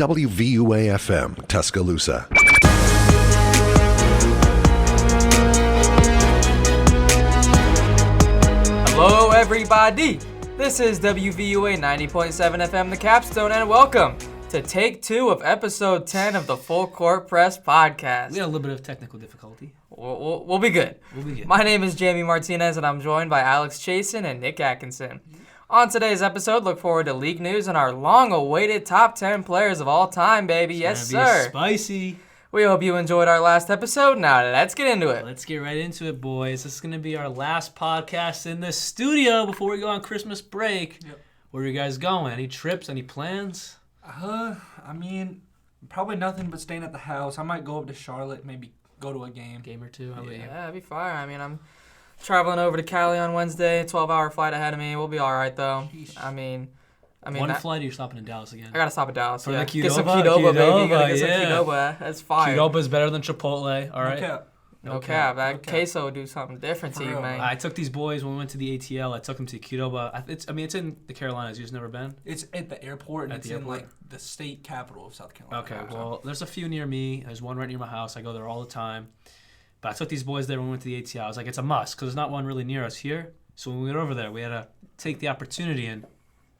WVUA-FM, Tuscaloosa. Hello everybody, this is WVUA 90.7 FM The Capstone, and welcome to Take 2 of Episode 10 of the Full Court Press Podcast. We had a little bit of technical difficulty. We'll be good. My name is Jamie Martinez, and I'm joined by Alex Chasen and Nick Atkinson. On today's episode, look forward to league news and our long-awaited top 10 players of all time, baby. Yes, sir. Spicy. We hope you enjoyed our last episode. Now, let's get into it. Let's get right into it, boys. This is going to be our last podcast in the studio before we go on Christmas break. Yep. Where are you guys going? Any trips? Any plans? Probably nothing but staying at the house. I might go up to Charlotte, maybe go to a game. Game or two? How about you? Yeah, that'd be fire. I'm traveling over to Cali on Wednesday. 12-hour flight ahead of me. We'll be all right, though. Sheesh. One flight, or you're stopping in Dallas again? I got to stop at Dallas, For yeah. the Get some Qdoba, baby. Gotta get some Qdoba. That's fire. Qdoba's better than Chipotle, all right? No cap. That queso would do something different to you, man. I took these boys when we went to the ATL. I took them to Qdoba. It's in the Carolinas. You've never been? It's at the airport, and it's in, the state capital of South Carolina. Okay, well, there's a few near me. There's one right near my house. I go there all the time. But I took these boys there when we went to the ATL. I was like, it's a must, because there's not one really near us here. So when we went over there, we had to take the opportunity and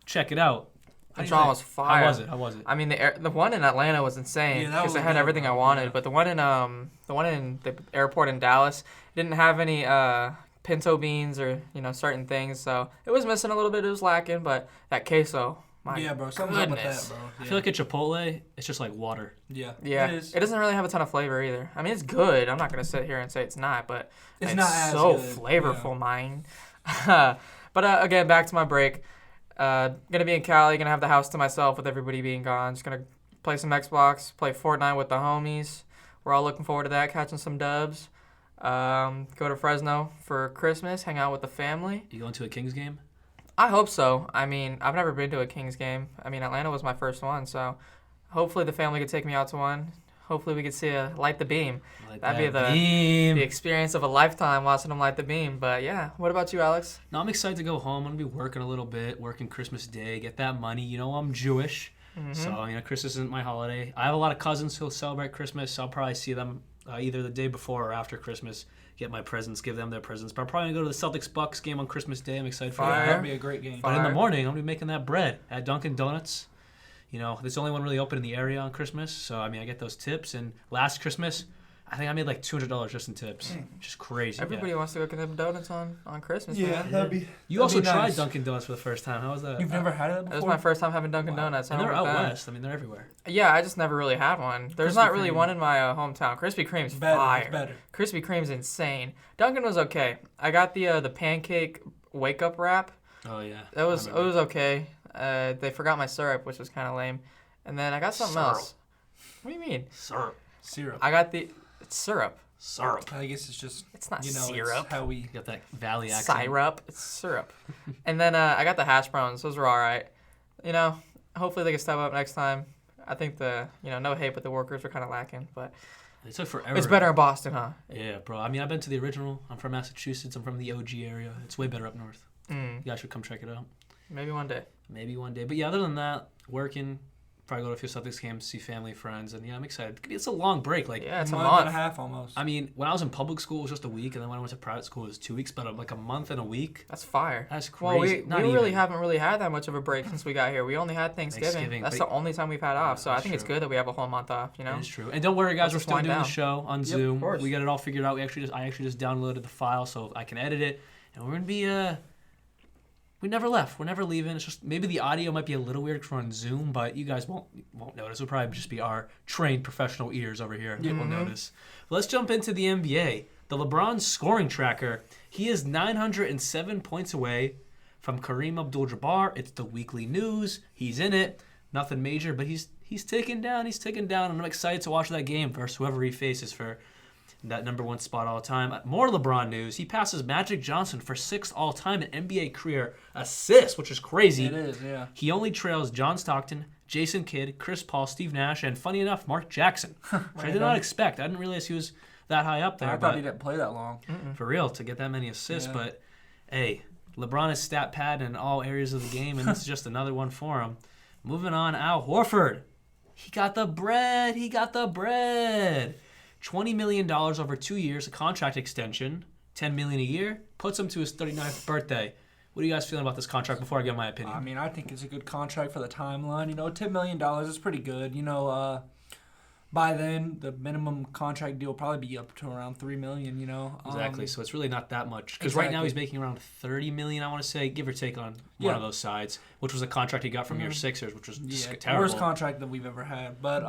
check it out. The draw was fire. How was it? I mean, the one in Atlanta was insane because it had everything I wanted. Yeah. But the one in the airport in Dallas didn't have any pinto beans or certain things, so it was missing a little bit. It was lacking, but that queso. Yeah, bro. Something's up with that, bro. I feel like at Chipotle, it's just like water. Yeah. It is. It doesn't really have a ton of flavor either. I mean, it's good. I'm not gonna sit here and say it's not, but it's not so flavorful, mine. But again, back to my break. Gonna be in Cali, gonna have the house to myself with everybody being gone. Just gonna play some Xbox, play Fortnite with the homies. We're all looking forward to that, catching some dubs. Go to Fresno for Christmas, hang out with the family. You going to a Kings game? I hope so. I mean, I've never been to a Kings game. I mean, Atlanta was my first one, so hopefully the family could take me out to one. Hopefully we could see Light the Beam. That'd be the experience of a lifetime watching them light the beam. But yeah, what about you, Alex? No, I'm excited to go home. I'm gonna be working a little bit, working Christmas Day, get that money. You know, I'm Jewish, so Christmas isn't my holiday. I have a lot of cousins who'll celebrate Christmas, so I'll probably see them either the day before or after Christmas. Get my presents, give them their presents. But I'm probably gonna go to the Celtics-Bucks game on Christmas Day. I'm excited for that. That'd be a great game. But in the morning, I'm gonna be making that bread at Dunkin' Donuts. There's only one really open in the area on Christmas, so I get those tips. And last Christmas, I think I made like $200 just in tips, which is crazy. Everybody wants to go get them donuts on Christmas. Yeah, man. that'd be. You also tried nice. Dunkin' Donuts for the first time. How was that? You've never had it before? It was my first time having Dunkin' Donuts. And they're out west. They're everywhere. Yeah, I just never really had one. There's not really one in my hometown. Krispy Kreme's fire. It's better. Krispy Kreme's insane. Dunkin' was okay. I got the pancake wake up wrap. Oh yeah. It was okay. They forgot my syrup, which was kind of lame. And then I got something else. What do you mean? Syrup. I got it's syrup. Syrup. I guess it's just. It's not It's syrup. how we got that valley accent. Syrup. It's syrup. And then I got the hash browns. Those were all right. Hopefully they can step up next time. I think no hate, but the workers were kind of lacking. But it took forever. It's better in Boston, huh? Yeah, bro. I've been to the original. I'm from Massachusetts. I'm from the OG area. It's way better up north. You guys should come check it out. Maybe one day. But yeah, other than that, working. Probably go to a few Celtics games, see family, friends, and yeah, I'm excited. It's a long break. It's a month and a half almost. When I was in public school, it was just a week, and then when I went to private school, it was 2 weeks. But a month and a week. That's fire. That's crazy. Well, we really haven't had that much of a break since we got here. We only had Thanksgiving. That's the only time we've had off. So I think it's good that we have a whole month off. It's true. And don't worry, guys, we're still doing the show on Zoom. Of course. We got it all figured out. I actually just downloaded the file so I can edit it, and we're gonna be We never left. We're never leaving. It's just maybe the audio might be a little weird because we're on Zoom, but you guys won't notice. It'll probably just be our trained professional ears over here that will notice. But let's jump into the NBA. The LeBron scoring tracker. He is 907 points away from Kareem Abdul-Jabbar. It's the weekly news. He's in it. Nothing major, but he's taking down. And I'm excited to watch that game versus whoever he faces for that number one spot all time. More LeBron news. He passes Magic Johnson for 6th all time in NBA career assists, which is crazy. It is, yeah. He only trails John Stockton, Jason Kidd, Chris Paul, Steve Nash, and funny enough, Mark Jackson, which I did not expect. I didn't realize he was that high up there. I thought he didn't play that long. For real, to get that many assists. Yeah. But, hey, LeBron is stat pad in all areas of the game, and this is just another one for him. Moving on, Al Horford. He got the bread. $20 million over 2 years, a contract extension, $10 million a year, puts him to his 39th birthday. What are you guys feeling about this contract before I give my opinion? I mean, I think it's a good contract for the timeline. You know, $10 million is pretty good. You know, by then, the minimum contract deal will probably be up to around $3 million, you know. Exactly. So it's really not that much. Because right now he's making around $30 million, I want to say, give or take on one of those sides, which was a contract he got from your Sixers, which was terrible. Worst contract that we've ever had. But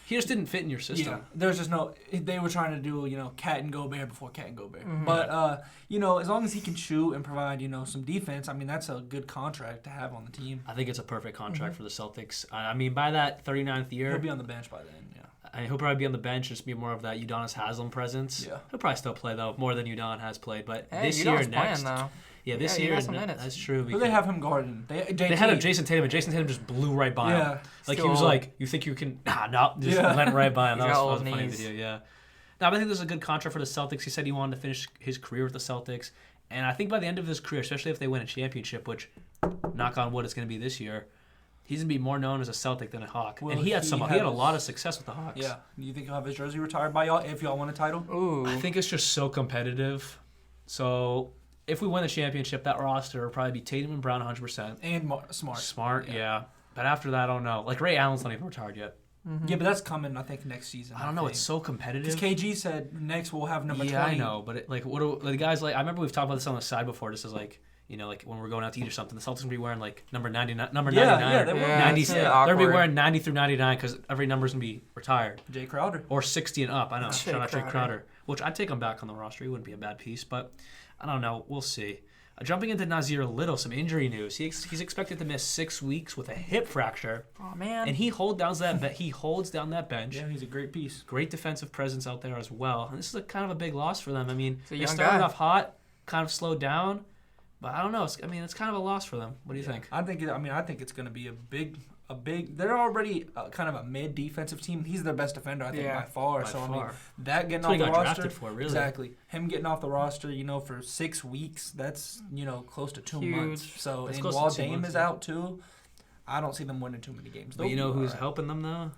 he just didn't fit in your system. Yeah, there's just no. They were trying to do, you know, Cat and Gobert before Cat and Gobert. But you know, as long as he can shoot and provide, you know, some defense, I mean, that's a good contract to have on the team. I think it's a perfect contract for the Celtics. I mean, by that 39th year, he'll be on the bench by then. Yeah. And he'll probably be on the bench, just be more of that Udonis Haslem presence. Yeah. He'll probably still play, though, more than Udon has played. But this year, next. Playing, yeah, this year, that's true. Who they have him guarding? They had him Jason Tatum, and Jason Tatum just blew right by him. Like, he was like, you think you can... no, just went right by him. That was a funny video, yeah. No, but I think this is a good contract for the Celtics. He said he wanted to finish his career with the Celtics. And I think by the end of his career, especially if they win a championship, which, knock on wood, it's going to be this year, he's going to be more known as a Celtic than a Hawk. Well, and he had a lot of success with the Hawks. Yeah. You think he'll have his jersey retired by y'all if y'all win a title? Ooh. I think it's just so competitive. So if we win the championship, that roster will probably be Tatum and Brown 100%. And Smart. Smart, yeah. But after that, I don't know. Like, Ray Allen's not even retired yet. Yeah, but that's coming, I think, next season. I don't know. It's so competitive. Because KG said next we'll have number 20. Yeah, I know. But, the guys, like, I remember we've talked about this on the side before. Just as, like, you know, like when we're going out to eat or something, the Celtics will be wearing like number 99, number 99. Yeah, they will. 90. They'll be wearing 90 through 99 because every number's gonna be retired. Jay Crowder. Or 60 and up. I know. Shout out Jay Crowder. Which I'd take him back on the roster. He wouldn't be a bad piece, but I don't know. We'll see. Jumping into Nasir Little, some injury news. He's expected to miss 6 weeks with a hip fracture. Oh man! And he holds down that bench. Yeah, he's a great piece. Great defensive presence out there as well. And this is kind of a big loss for them. I mean, they started off hot, kind of slowed down. But I don't know. It's kind of a loss for them. What do you think? I think it's going to be a big. They're already kind of a mid defensive team. He's their best defender, I think, by far. I mean, that getting off the roster, drafted for, really. Exactly. Him getting off the roster, you know, for 6 weeks. That's close to 2 months. So and while Dame is out too, I don't see them winning too many games. But you know who's helping them though?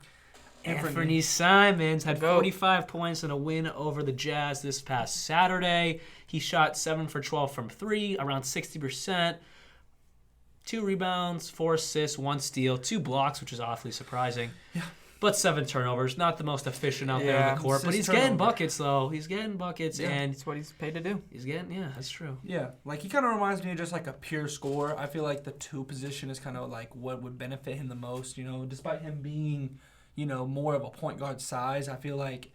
Anthony Simons had 45 points in a win over the Jazz this past Saturday. He shot 7 for 12 from 3, around 60%. 2 rebounds, 4 assists, 1 steal, 2 blocks, which is awfully surprising. Yeah. But 7 turnovers. Not the most efficient out there in the court. But he's getting buckets, though. He's getting buckets. Yeah, and that's what he's paid to do. That's true. Yeah. Like, he kind of reminds me of just like a pure scorer. I feel like the 2 position is kind of like what would benefit him the most, despite him being, more of a point guard size. I feel like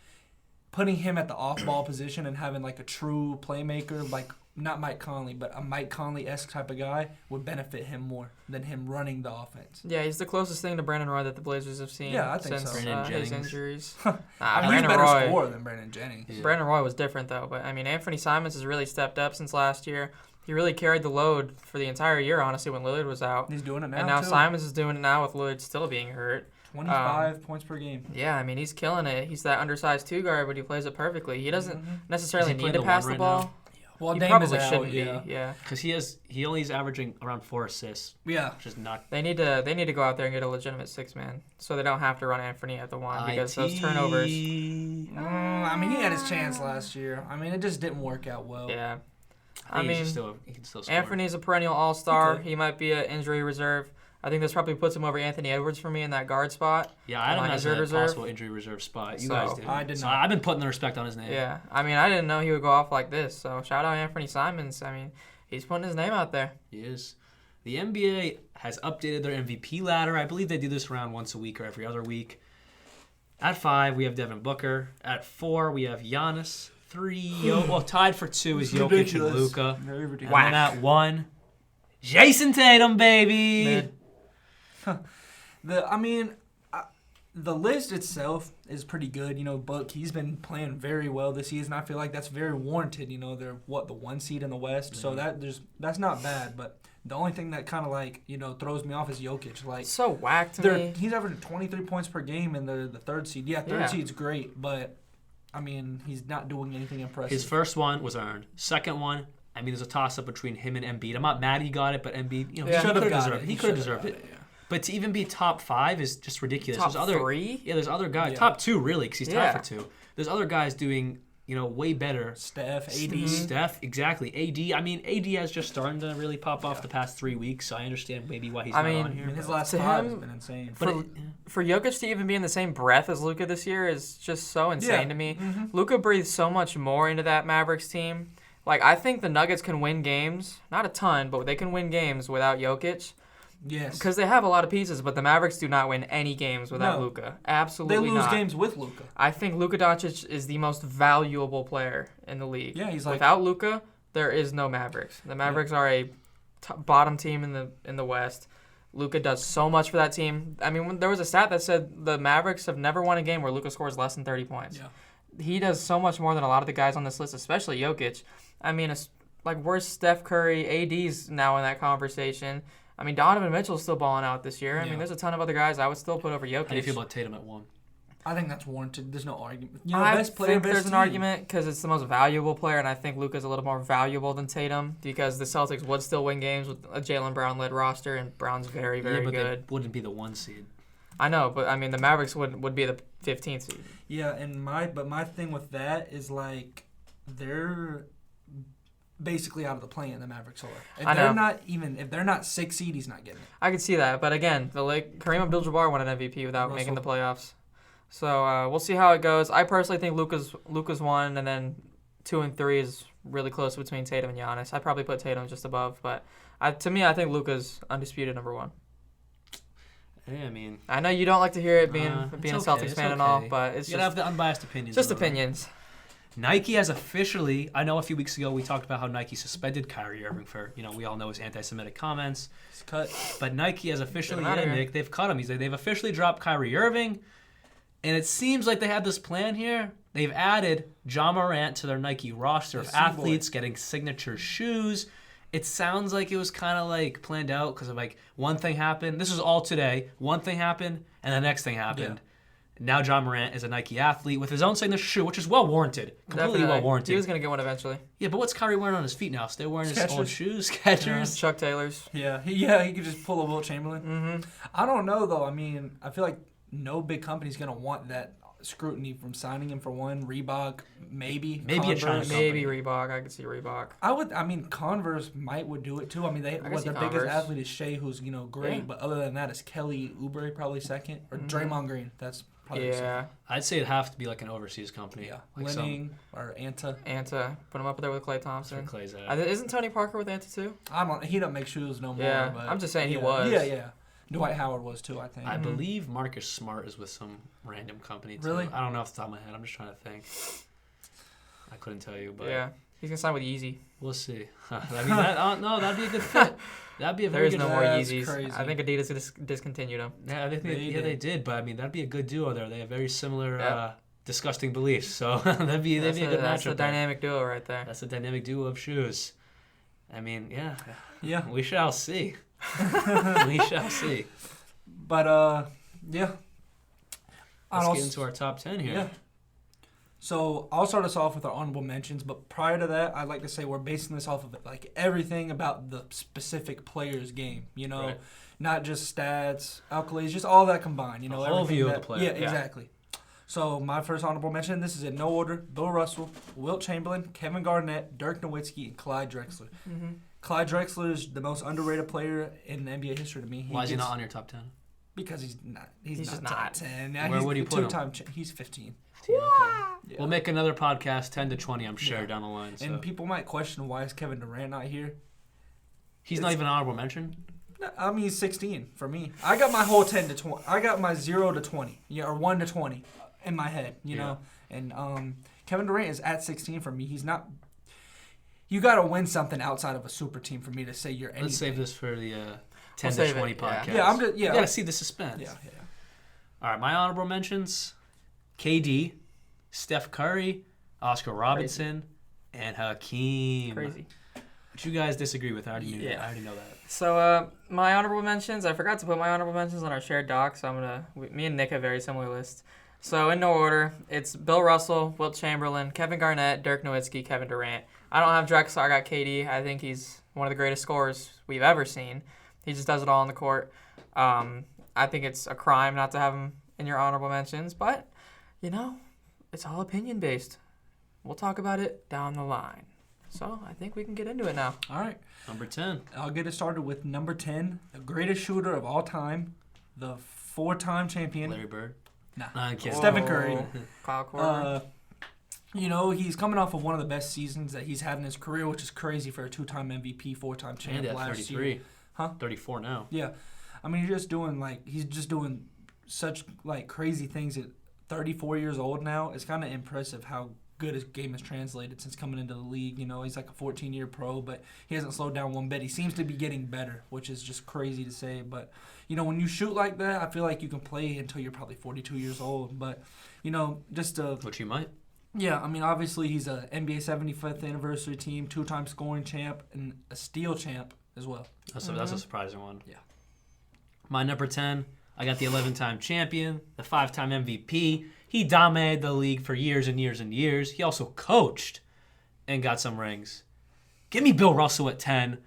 putting him at the off-ball position and having like a true playmaker, like not Mike Conley, but a Mike Conley-esque type of guy would benefit him more than him running the offense. Yeah, he's the closest thing to Brandon Roy that the Blazers have seen since his injuries. He's a better scorer than Brandon Jennings. Yeah. Brandon Roy was different, though. But, Anthony Simons has really stepped up since last year. He really carried the load for the entire year, honestly, when Lillard was out. He's doing it now, and now Simons is doing it now with Lillard still being hurt. 25 points per game. Yeah, he's killing it. He's that undersized 2 guard, but he plays it perfectly. He doesn't necessarily need to pass the ball. Now? Well, he Dame probably is shouldn't be. Yeah, because he only is averaging around 4 assists. Yeah, which is not. They need to go out there and get a legitimate 6-man, so they don't have to run Anthony at the 1 because those turnovers. He had his chance last year. It just didn't work out well. Yeah, he can still score. Anthony's a perennial all-star. He might be an injury reserve. I think this probably puts him over Anthony Edwards for me in that guard spot. Yeah, I don't know a possible injury reserve spot. You guys did. I did not. So I've been putting the respect on his name. Yeah, I didn't know he would go off like this. So shout out Anthony Simons. He's putting his name out there. He is. The NBA has updated their MVP ladder. I believe they do this around once a week or every other week. At 5, we have Devin Booker. At 4, we have Giannis. 3, tied for 2 is Jokic and Luka. And then at 1, Jason Tatum, baby. The list itself is pretty good. Buck, he's been playing very well this season. I feel like that's very warranted. They're the 1 seed in the West, so that's not bad. But the only thing that kind of throws me off is Jokic. Like, so whack to me. He's averaging 23 points per game in the 3rd seed. Yeah, 3rd seed's great, but he's not doing anything impressive. His first one was earned. Second one, there's a toss-up between him and Embiid. I'm not mad he got it, but Embiid, he could have deserved it. But to even be top 5 is just ridiculous. Top there's other 3? Yeah, there's other guys. Yeah. Top 2, really, because he's tied for 2. There's other guys doing, way better. Steph, AD. Mm-hmm. Steph, exactly. AD. I mean, AD has just started to really pop off the past 3 weeks, so I understand maybe why he's not on here. His last 5 has been insane. For Jokic to even be in the same breath as Luka this year is just so insane to me. Mm-hmm. Luka breathes so much more into that Mavericks team. Like, I think the Nuggets can win games, not a ton, but they can win games without Jokic. Yes. Because they have a lot of pieces, but the Mavericks do not win any games without Luka. Absolutely not. They lose games with Luka. I think Luka Doncic is the most valuable player in the league. Yeah, he's like... Without Luka, there is no Mavericks. The Mavericks are a bottom team in the West. Luka does so much for that team. I mean, there was a stat that said the Mavericks have never won a game where Luka scores less than 30 points. Yeah. He does so much more than a lot of the guys on this list, especially Jokic. I mean, where's Steph Curry? AD's now in that conversation. I mean, Donovan Mitchell's still balling out this year. I mean, there's a ton of other guys I would still put over Jokic. How do you feel about Tatum at 1? I think that's warranted. There's no argument. I think there's an argument because it's the most valuable player, and I think Luka's a little more valuable than Tatum because the Celtics would still win games with a Jaylen Brown-led roster, and Brown's very, very good. They wouldn't be the 1 seed. I know, but I mean, the Mavericks would be the 15th seed. Yeah, and my thing with that is like they're basically out of the play in the Mavericks are. If they're not 6 seed, he's not getting it. I could see that, but again, Kareem Abdul-Jabbar won an MVP without making the playoffs. So we'll see how it goes. I personally think Luka's 1, and then 2 and 3 is really close between Tatum and Giannis. I'd probably put Tatum just above, but to me, I think Luka's undisputed number 1. Yeah, I mean, I know you don't like to hear it being a Celtics fan and all, but it's you have the unbiased opinions. Just opinions. Nike has officially, I know a few weeks ago we talked about how Nike suspended Kyrie Irving for, we all know his anti-Semitic comments. He's cut. But Nike has officially, Nick, they've cut him. They've officially dropped Kyrie Irving. And it seems like they had this plan here. They've added Ja Morant to their Nike roster of athletes getting signature shoes. It sounds like it was kind of like planned out because of one thing happened. This was all today. One thing happened and the next thing happened. Yeah. Now Ja Morant is a Nike athlete with his own signature shoe, which is well warranted. Completely well warranted. He was going to get one eventually. Yeah, but what's Kyrie wearing on his feet now? Still wearing his old shoes? Skechers? Yeah. Chuck Taylors. Yeah, he could just pull a Wilt Chamberlain. Mm-hmm. I don't know, though. I mean, I feel like no big company's going to want that scrutiny from signing him for one. Reebok, maybe Converse, a China company. Maybe Reebok. I could see Reebok. Converse would do it too. I mean, their biggest athlete is Shea, who's great, but other than that, is Kelly Oubre probably second, or Draymond Green. That's probably second. I'd say it'd have to be like an overseas company. Yeah, Linning or Anta. Put him up there with Klay Thompson. Clay's at. Isn't Tony Parker with Anta too? He don't make shoes no more. Yeah, but I'm just saying he was. Yeah. Dwight Howard was too, I think. I believe Marcus Smart is with some random company too. Really? I don't know off the top of my head. I'm just trying to think. I couldn't tell you, but yeah, he's gonna sign with Yeezy. We'll see. I mean, that'd be a good fit. That'd be a very good. There is no more Yeezys. Crazy. I think Adidas discontinued them. Yeah, I think they did. But I mean, that'd be a good duo there. They have very similar, disgusting beliefs. So that'd be a good matchup. That's a dynamic duo right there. That's a dynamic duo of shoes. I mean, yeah. We shall see. We shall see. But yeah. Let's get into our top 10 here. Yeah. So I'll start us off with our honorable mentions, but prior to that, I'd like to say we're basing this off of everything about the specific player's game. Right. Not just stats, accolades, just all that combined. The whole view of the player. Yeah, exactly. So my first honorable mention, this is in no order: Bill Russell, Wilt Chamberlain, Kevin Garnett, Dirk Nowitzki, and Clyde Drexler. Mm-hmm. Clyde Drexler is the most underrated player in NBA history to me. Why is he not on your top 10? Because he's not. He's just not not. top 10. Where would you put him? He's 15. 15, okay. Yeah. We'll make another podcast 10 to 20, I'm sure, down the line. So. And people might question why is Kevin Durant not here. He's not even an honorable mention? I mean, he's 16 for me. I got my whole 10 to 20. I got my 0 to 20, or 1 to 20 in my head, you know. And Kevin Durant is at 16 for me. He's not. You got to win something outside of a super team for me to say you're anything. Let's save this for the 10 to 20 podcast. Yeah, you got to see the suspense. Yeah. All right, my honorable mentions: KD, Steph Curry, Oscar Robertson, and Hakeem. Crazy. Which you guys disagree with. I already knew that. I already know that. So my honorable mentions, I forgot to put my honorable mentions on our shared doc, so me and Nick have very similar lists. So in no order, it's Bill Russell, Wilt Chamberlain, Kevin Garnett, Dirk Nowitzki, Kevin Durant. I don't have Drexler, I got KD. I think he's one of the greatest scorers we've ever seen. He just does it all on the court. I think it's a crime not to have him in your honorable mentions, but, it's all opinion-based. We'll talk about it down the line. So I think we can get into it now. All right. Number 10. I'll get it started with number 10, the greatest shooter of all time, the 4-time champion. Larry Bird. Nah. I'm kidding. Stephen Curry. Kyle Korver. He's coming off of one of the best seasons that he's had in his career, which is crazy for a 2-time MVP, 4-time champ last 33. year. Huh? 34 now. Yeah. I mean, he's just doing such crazy things at 34 years old now. It's kind of impressive how good his game has translated since coming into the league. He's like a 14-year pro, but he hasn't slowed down one bit. He seems to be getting better, which is just crazy to say. But, when you shoot like that, I feel like you can play until you're probably 42 years old. But, Which you might. Yeah, I mean, obviously he's a NBA 75th anniversary team, 2-time scoring champ, and a steal champ as well. That's a surprising one. Yeah. My number 10, I got the 11-time champion, the 5-time MVP. He dominated the league for years and years and years. He also coached and got some rings. Give me Bill Russell at 10.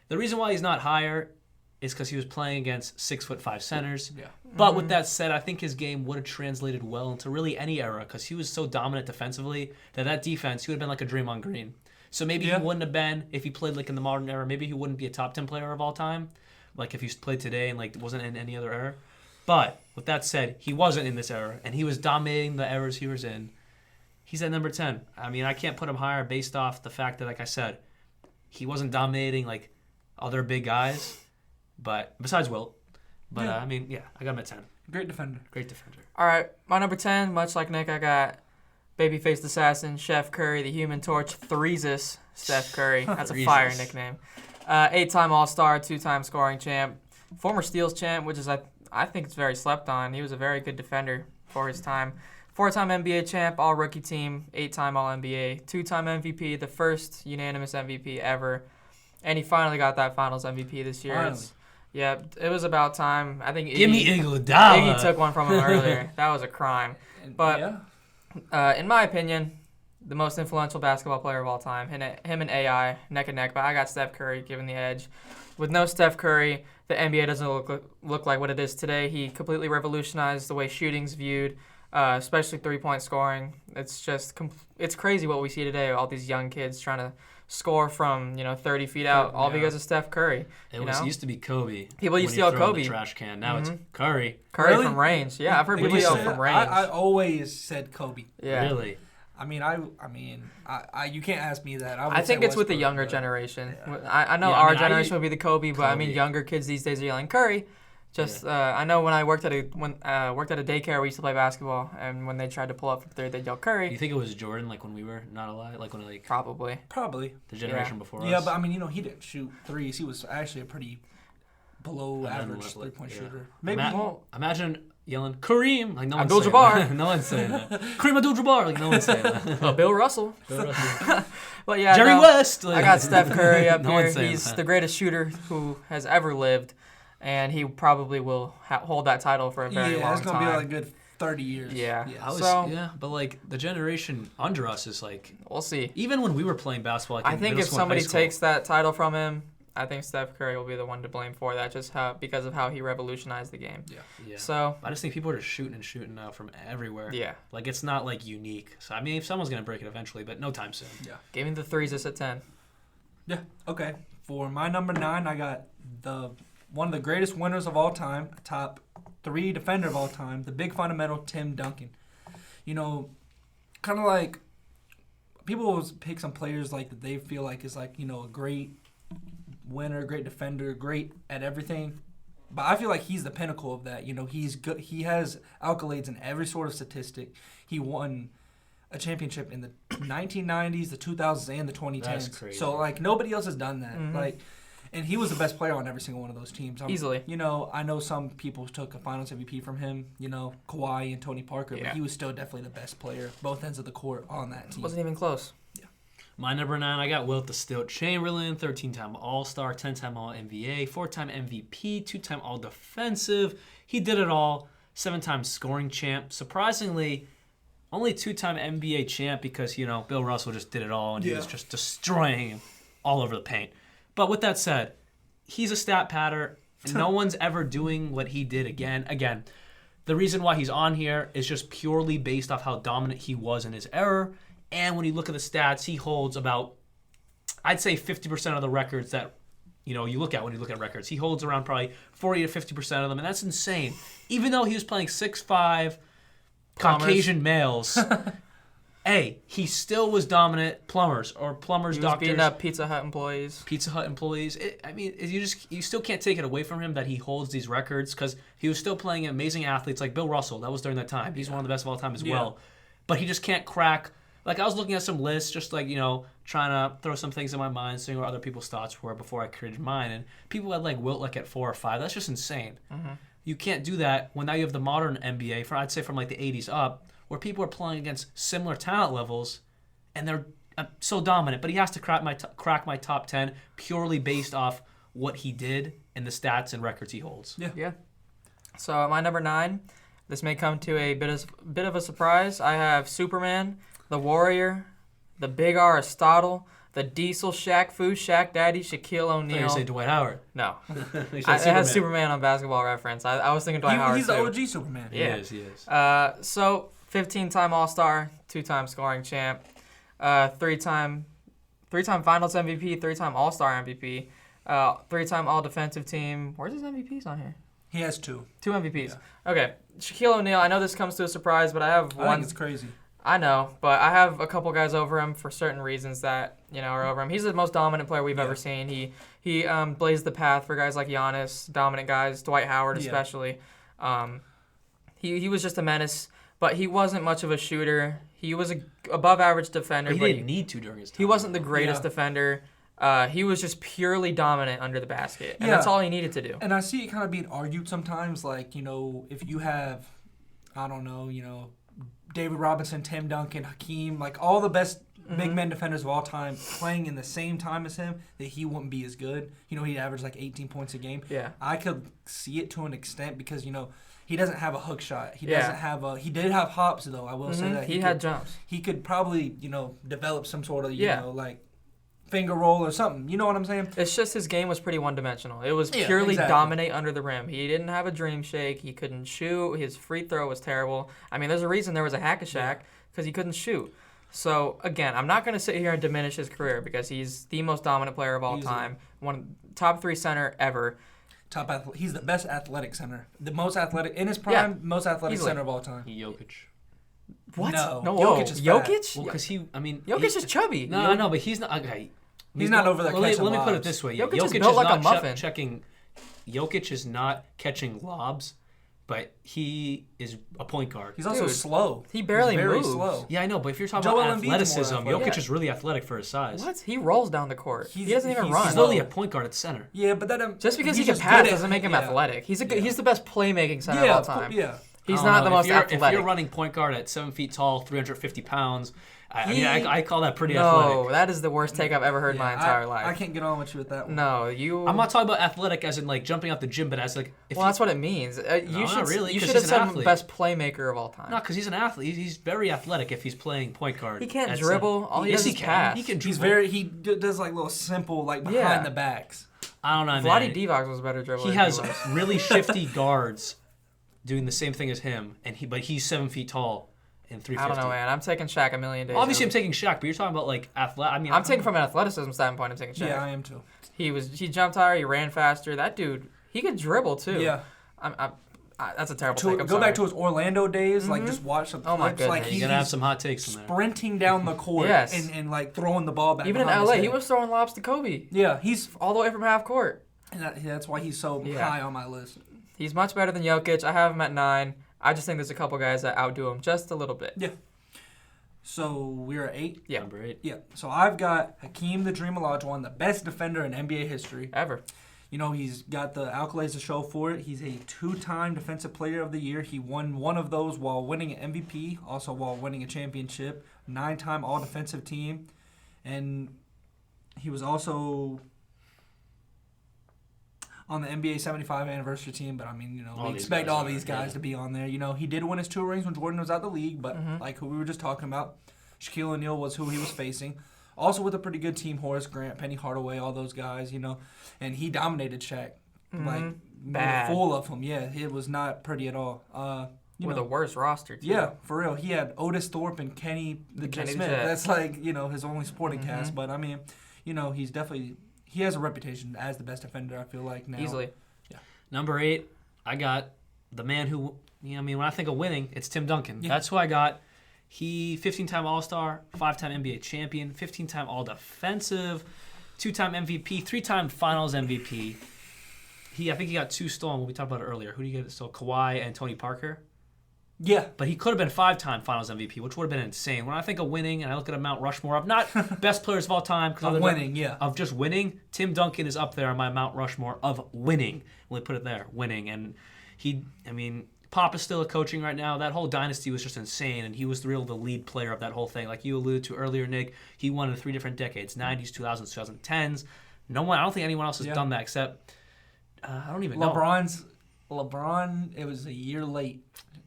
The reason why he's not higher is because he was playing against 6'5" centers. Yeah. But with that said, I think his game would have translated well into really any era because he was so dominant defensively that defense, he would have been like a Draymond Green. So maybe he wouldn't have been, if he played like in the modern era, maybe he wouldn't be a top 10 player of all time, like if he played today and wasn't in any other era. But with that said, he wasn't in this era, and he was dominating the eras he was in. He's at number 10. I mean, I can't put him higher based off the fact that, like I said, he wasn't dominating like other big guys, but besides Wilt. But, I got him at 10. Great defender. Great defender. All right, my number 10, much like Nick, I got babyfaced assassin, Chef Curry, the Human Torch, Threesis, Steph Curry. That's a fire nickname. 8-time All-Star, 2-time scoring champ, former steals champ, which is, I think it's very slept on. He was a very good defender for his time. 4-time NBA champ, all-rookie team, 8-time All-NBA, 2-time MVP, the first unanimous MVP ever. And he finally got that Finals MVP this year. Yeah, it was about time. I think Give me Iguodala. Iggy took one from him earlier. That was a crime. But in my opinion, the most influential basketball player of all time, him and AI, neck and neck. But I got Steph Curry giving the edge. With no Steph Curry, the NBA doesn't look like what it is today. He completely revolutionized the way shooting's viewed, especially three-point scoring. It's just it's crazy what we see today. All these young kids trying to score from 30 feet out, all because of Steph Curry. It used to be Kobe. People used to yell Kobe. The trash can. Now it's Curry. Curry really? From range. Yeah, I've heard people yell from range. I always said Kobe. Yeah. Really? I mean, you can't ask me that. I think it's with the younger generation. Yeah. I know our generation would be the Kobe, but I mean, younger kids these days are yelling Curry. I know when I worked at a daycare, we used to play basketball, and when they tried to pull up from there, they'd yell Curry. You think it was Jordan, like when we were not alive, like when probably the generation before us. Yeah, but I mean, he didn't shoot threes. He was actually a pretty below average 3-point shooter. Maybe. Imagine yelling Kareem, like no one's saying Abdul-Jabbar. that. No one's saying that. Kareem Abdul-Jabbar, like no one's saying that. Bill Russell. But yeah, Jerry West. I got Steph Curry up No here. one's saying He's that. the greatest shooter who has ever lived, and he probably will hold that title for a very long time. Yeah, it's gonna be like a good 30 years. Yeah. But like the generation under us is like, we'll see. Even when we were playing basketball, I think if somebody takes that title from him, I think Steph Curry will be the one to blame for that, because of how he revolutionized the game. Yeah. So I just think people are just shooting now from everywhere. Yeah. Like it's not like unique. So I mean, if someone's gonna break it eventually, but no time soon. Yeah. Give me the Threesis at 10. Yeah. Okay. For my number 9, I got one of the greatest winners of all time, top 3 defender of all time, the big fundamental Tim Duncan. Kind of like people always pick some players like that they feel like is like a great winner, great defender, great at everything. But I feel like he's the pinnacle of that. He's good. He has accolades in every sort of statistic. He won a championship in the 1990s, the 2000s, and the 2010s. That's crazy. So nobody else has done that. And he was the best player on every single one of those teams. Easily. I know some people took a Finals MVP from him. Kawhi and Tony Parker, but he was still definitely the best player, both ends of the court on that team. Wasn't even close. My number 9, I got Wilt the Stilt Chamberlain, 13-time All-Star, 10-time All-NBA, 4-time MVP, 2-time All-Defensive. He did it all. 7-time scoring champ. Surprisingly, only 2-time NBA champ because, Bill Russell just did it all and he was just destroying him all over the paint. But with that said, he's a stat patter. And no one's ever doing what he did again. Again, the reason why he's on here is just purely based off how dominant he was in his era. And when you look at the stats, he holds about, I'd say 50% of the records that you look at when you look at records. He holds around probably 40 to 50% of them, and that's insane. Even though he was playing 6'5", Caucasian males, hey, he still was dominant. Plumbers, doctors. He was beating up Pizza Hut employees. You still can't take it away from him that he holds these records because he was still playing amazing athletes like Bill Russell. That was during that time. He's one of the best of all time as well. But he just can't crack. Like, I was looking at some lists, just like, trying to throw some things in my mind, seeing what other people's thoughts were before I created mine. And people had, like, Wilt, at 4 or 5. That's just insane. Mm-hmm. You can't do that when now you have the modern NBA, I'd say from, like, the 80s up, where people are playing against similar talent levels, and they're so dominant. But he has to crack my top 10 purely based off what he did and the stats and records he holds. Yeah. So, at my number 9, this may come to a bit of a surprise. I have Superman, the Warrior, the Big Aristotle, the Diesel, Shaq Fu, Shaq Daddy, Shaquille O'Neal. You say Dwight Howard. No. It has Superman on Basketball Reference. I was thinking Dwight Howard, he's the OG Superman. Yeah. He is. So, 15-time All-Star, 2-time scoring champ, 3-time Finals MVP, 3-time All-Star MVP, 3-time All-Defensive Team. Where's his MVPs on here? He has 2. 2 MVPs. Yeah. Okay. Shaquille O'Neal, I know this comes to a surprise, but I have one. I think it's crazy. I know, but I have a couple guys over him for certain reasons that, are over him. He's the most dominant player we've ever seen. He blazed the path for guys like Giannis, dominant guys, Dwight Howard especially. He was just a menace, but he wasn't much of a shooter. He was a above average defender. But he didn't need to during his time. He wasn't the greatest defender. He was just purely dominant under the basket, and that's all he needed to do. And I see it kind of being argued sometimes, like, if you have, I don't know, David Robinson, Tim Duncan, Hakeem, like all the best big men defenders of all time playing in the same time as him, that he wouldn't be as good. He'd average like 18 points a game. Yeah. I could see it to an extent because, he doesn't have a hook shot. He doesn't have he did have hops, though. I will say that. He had jumps. He could probably, develop some sort of, like finger roll or something. You know what I'm saying? It's just his game was pretty one-dimensional. It was purely dominate under the rim. He didn't have a dream shake. He couldn't shoot. His free throw was terrible. I mean, there's a reason there was a hack-a-Shaq because he couldn't shoot. So, again, I'm not going to sit here and diminish his career because he's the most dominant player of all time. Top 3 center ever. He's the best athletic center. The most athletic, in his prime, most athletic center of all time. Jokic. What? No. Jokic is Jokic? Well, because Jokic is chubby. No, I know, but he's not. Okay. He's not over there catching Let me put it lobs. this way. Jokic is built like a muffin. Jokic is not catching lobs, but he is a point guard. He's also slow. He barely He's very moves. slow. Yeah, I know, but if you're talking about athleticism, Jokic is really athletic for his size. What? He rolls down the court. He doesn't even run. He's literally a point guard at center. Yeah, but that just because he can pass doesn't make him athletic. He's the best playmaking center of all time. Yeah. He's not the most athletic. If you're running point guard at 7 feet tall, 350 pounds, I call that pretty athletic. No, that is the worst take I've ever heard in my entire life. I can't get on with you with that one. No, I'm not talking about athletic as in like jumping out the gym, but as like. That's what it means. You should have said best playmaker of all time. No, because he's an athlete. He's very athletic if he's playing point guard. He can't dribble. All he does is pass. He can dribble. He does like little simple like behind the backs. I don't know. Vlade Divac was a better dribbler. He has really shifty guards doing the same thing as him, but he's 7 feet tall and 350. I don't know, man. I'm taking Shaq a million days. Obviously, I'm taking Shaq, but you're talking about like athletic. I mean, I'm taking from an athleticism standpoint. I'm taking Shaq. Yeah, I am too. He jumped higher. He ran faster. That dude, he could dribble too. Yeah. That's a terrible take. Go back to his Orlando days, like just watch some clips. Oh my goodness. Like you're gonna have some hot takes in there. Sprinting down the court and like throwing the ball back. Even in LA, he was throwing lobs to Kobe. Yeah, he's all the way from half court. And that's why he's so high on my list. He's much better than Jokic. I have him at 9. I just think there's a couple guys that outdo him just a little bit. Yeah. So we're at 8? Yeah. Number 8. Yeah. So I've got Hakeem the Dream Olajuwon, the best defender in NBA history. Ever. He's got the accolades to show for it. He's a 2-time Defensive Player of the Year. He won one of those while winning an MVP, also while winning a championship. 9-time All-Defensive Team. And he was also on the NBA 75 anniversary team, but I mean, we expect all these guys to be on there. He did win his 2 rings when Jordan was out of the league, but like who we were just talking about, Shaquille O'Neal was who he was facing. Also with a pretty good team, Horace Grant, Penny Hardaway, all those guys, and he dominated Shaq. made a fool of him. Yeah, it was not pretty at all. With a worse roster, too. Yeah, for real. He had Otis Thorpe and Kenny the Jet Smith. That's his only supporting cast. But, I mean, he's definitely – he has a reputation as the best defender, I feel like, now. Easily. Yeah. Number 8, I got the man who – when I think of winning, it's Tim Duncan. Yeah. That's who I got. He 15-time All-Star, 5-time NBA champion, 15-time All-Defensive, 2-time MVP, 3-time Finals MVP. I think he got 2 stolen when we talked about it earlier. Who did he get? So Kawhi and Tony Parker. Yeah. But he could have been 5-time Finals MVP, which would have been insane. When I think of winning and I look at a Mount Rushmore of not best players of all time. Of winning, Of just winning, Tim Duncan is up there on my Mount Rushmore of winning. Let me put it there, winning. And Pop is still coaching right now. That whole dynasty was just insane, and he was the lead player of that whole thing. Like you alluded to earlier, Nick, he won in 3 different decades, 90s, 2000s, 2010s. I don't think anyone else has done that except, I don't even know. LeBron, it was a year late.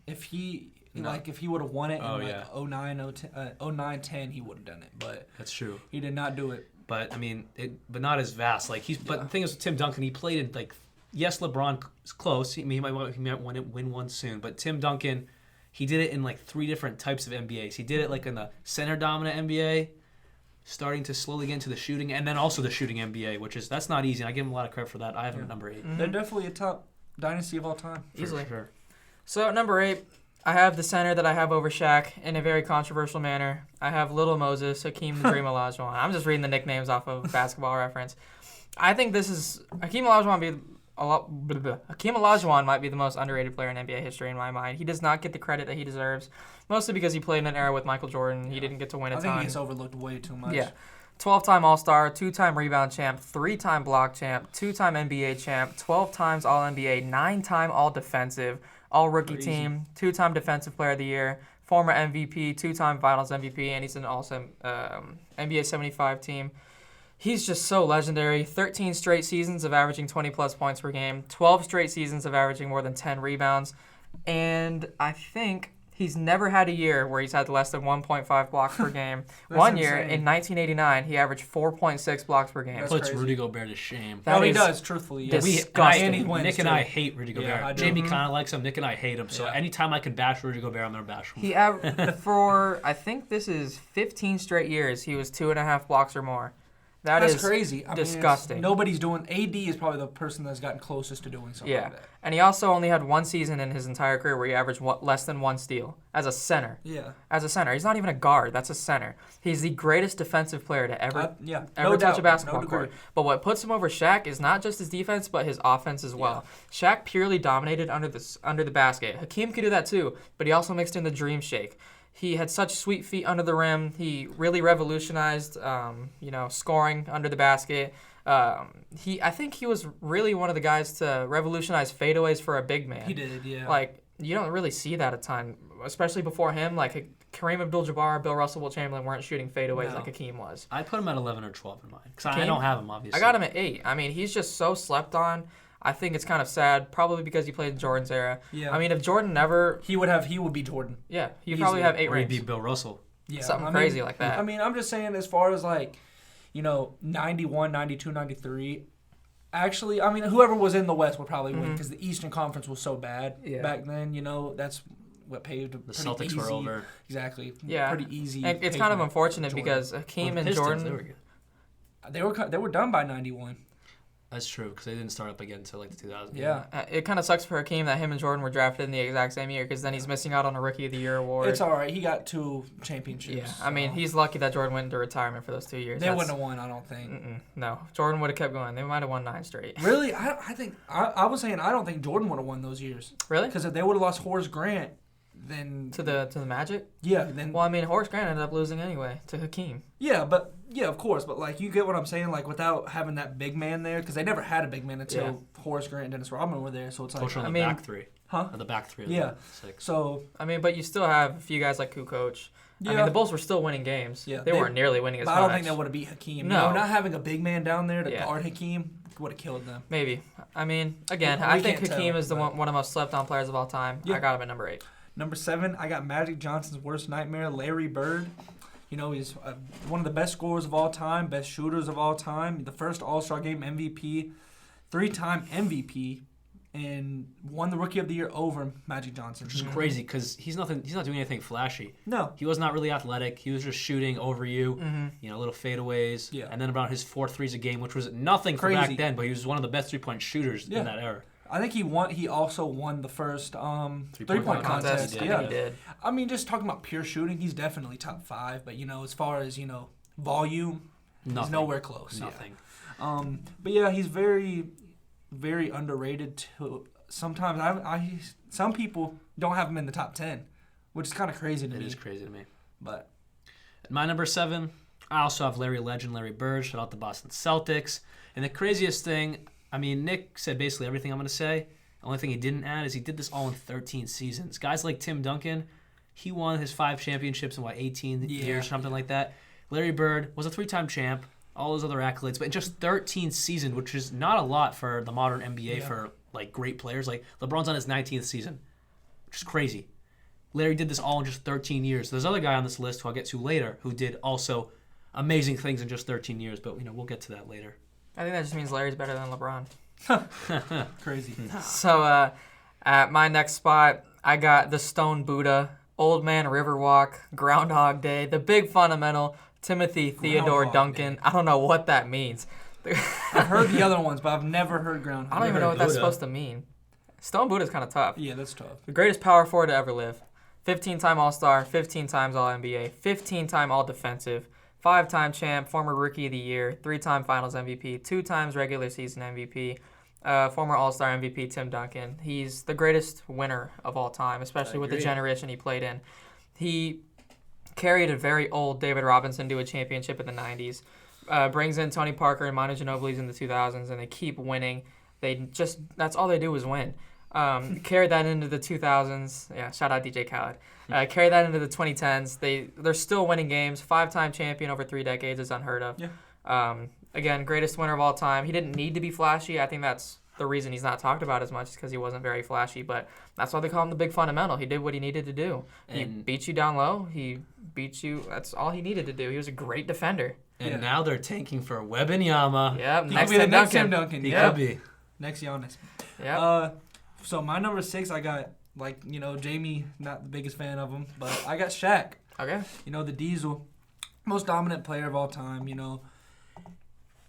If he would have won it in 09, 10, he would have done it. But that's true. He did not do it. But but not as vast. But the thing is with Tim Duncan, he played in yes, LeBron is close. He might win one soon. But Tim Duncan, he did it in 3 different types of NBAs. He did it in the center dominant NBA, starting to slowly get into the shooting, and then also the shooting NBA, that's not easy. And I give him a lot of credit for that. I have him at number 8. Mm-hmm. They're definitely a top dynasty of all time. Easily. For sure. So at number 8, I have the center that I have over Shaq in a very controversial manner. I have Little Moses, Hakeem the Dream Olajuwon. I'm just reading the nicknames off of Basketball Reference. I think this is Hakeem Olajuwon might be the most underrated player in NBA history in my mind. He does not get the credit that he deserves, mostly because he played in an era with Michael Jordan. He didn't get to win a ton. I think he gets overlooked way too much. Yeah. 12-time All-Star, 2-time rebound champ, 3-time block champ, 2-time NBA champ, 12 times All-NBA, 9-time All-Defensive, All-Rookie team, 2-time Defensive Player of the Year, former MVP, 2-time Finals MVP, and he's an NBA 75 team. He's just so legendary. 13 straight seasons of averaging 20-plus points per game, 12 straight seasons of averaging more than 10 rebounds, and I think he's never had a year where he's had less than 1.5 blocks per game. One year, in 1989, he averaged 4.6 blocks per game. Puts Rudy Gobert to shame. He does, truthfully. Yeah. Disgusting. Nick and I hate Rudy Gobert. Yeah, Jamie kind of likes him. Nick and I hate him. So anytime I can bash Rudy Gobert, I'm going to bash him. He for, I think this is 15 straight years, he was 2.5 blocks or more. That's crazy. Disgusting. Nobody's doing. AD is probably the person that's gotten closest to doing something like that. And he also only had 1 season in his entire career where he averaged less than 1 steal as a center. Yeah. As a center, he's not even a guard. That's a center. He's the greatest defensive player to ever no touch a basketball no court. But what puts him over Shaq is not just his defense, but his offense as well. Yeah. Shaq purely dominated under the basket. Hakeem could do that too, but he also mixed in the dream shake. He had such sweet feet under the rim. He really revolutionized, scoring under the basket. I think he was really one of the guys to revolutionize fadeaways for a big man. He did, yeah. You don't really see that a ton, especially before him. Kareem Abdul-Jabbar, Bill Russell, Will Chamberlain weren't shooting fadeaways like Hakeem was. I'd put him at 11 or 12 in mine because I don't have him, obviously. I got him at 8. He's just so slept on. I think it's kind of sad, probably because he played in Jordan's era. Yeah. If Jordan never... He would be Jordan. Yeah, he'd probably have 8 rings. He'd be Bill Russell. Yeah, something crazy like that. I'm just saying as far as 91, 92, 93... Actually, whoever was in the West would probably win because the Eastern Conference was so bad back then. That's what paved the Celtics were over. Exactly. Yeah. Pretty easy. And it's kind of unfortunate because Hakeem and Jordan... They were done by 91. That's true, because they didn't start up again until the 2000s. Yeah. It kind of sucks for Hakeem that him and Jordan were drafted in the exact same year, because then he's missing out on a Rookie of the Year award. It's all right. He got 2 championships. Yeah, so. He's lucky that Jordan went into retirement for those 2 years. They wouldn't have won, I don't think. No, Jordan would have kept going. They might have won 9 straight. Really? I was saying I don't think Jordan would have won those years. Really? Because if they would have lost Horace Grant, then... To the Magic? Yeah. Then. Well, Horace Grant ended up losing anyway to Hakeem. Yeah, of course. But, you get what I'm saying? Without having that big man there, because they never had a big man until Horace Grant and Dennis Rodman were there. So it's like... on the back 3. Huh? On the back 3. Yeah. 6. So... but you still have a few guys like Kukoc. Yeah. The Bulls were still winning games. Yeah. They weren't nearly winning as much. But I don't think they would have beat Hakeem. No. Not having a big man down there to guard Hakeem would have killed them. Maybe. Again, I think Hakeem is one of the most slept-on players of all time. Yeah. I got him at number 8. Number 7, I got Magic Johnson's worst nightmare, Larry Bird. He's one of the best scorers of all time, best shooters of all time, the first All-Star Game MVP, 3-time MVP, and won the Rookie of the Year over Magic Johnson. Which is crazy because he's not doing anything flashy. No. He was not really athletic. He was just shooting over you, little fadeaways. Yeah. And then about his 4 threes a game, which was nothing for back then, but he was one of the best three-point shooters in that era. I think he also won the first three-point contest. Yeah, he did. I mean, just talking about pure shooting, he's definitely top 5. But, as far as, volume, he's nowhere close. Nothing. Yeah. But, yeah, he's very, very underrated. Sometimes some people don't have him in the top 10, which is kind of crazy to me. It is crazy to me. But at my number 7, I also have Larry Bird. Shout out the Boston Celtics. And the craziest thing, I mean, Nick said basically everything I'm going to say. The only thing he didn't add is he did this all in 13 seasons. Guys like Tim Duncan, he won his 5 championships in, 18 years, something like that. Larry Bird was a 3-time champ, all those other accolades, but in just 13 seasons, which is not a lot for the modern NBA for, great players. Like, LeBron's on his 19th season, which is crazy. Larry did this all in just 13 years. There's another guy on this list who I'll get to later who did also amazing things in just 13 years, but, we'll get to that later. I think that just means Larry's better than LeBron. crazy. So at my next spot, I got the Stone Buddha, Old Man Riverwalk, Groundhog Day, the Big Fundamental, Timothy Theodore Duncan. Day. I don't know what that means. I've heard the other ones, but I've never heard Groundhog. I don't even know what that's supposed to mean. Stone Buddha's kind of tough. Yeah, that's tough. The greatest power forward to ever live. 15-time All-Star, 15 times All-NBA, 15-time All-Defensive, 5-time champ, former Rookie of the Year, 3-time Finals MVP, 2 times regular season MVP, former All-Star MVP Tim Duncan. He's the greatest winner of all time, especially with the generation he played in. He carried a very old David Robinson to a championship in the 90s, brings in Tony Parker and Manu Ginobili's in the 2000s, and they keep winning. That's all they do is win. Carried that into the 2000s. Yeah, shout out DJ Khaled. Carried that into the 2010s. They're still winning games. 5-time champion over 3 decades is unheard of. Yeah. Again, greatest winner of all time. He didn't need to be flashy. I think that's the reason he's not talked about as much is because he wasn't very flashy. But that's why they call him the Big Fundamental. He did what he needed to do. He beat you down low. He beat you. That's all he needed to do. He was a great defender. And now they're tanking for Wembanyama. Yep. He could be the next Tim Duncan. He could be. Next Giannis. Yep. So my number 6, I got, Jamie, not the biggest fan of him, but I got Shaq. Okay. The Diesel, most dominant player of all time,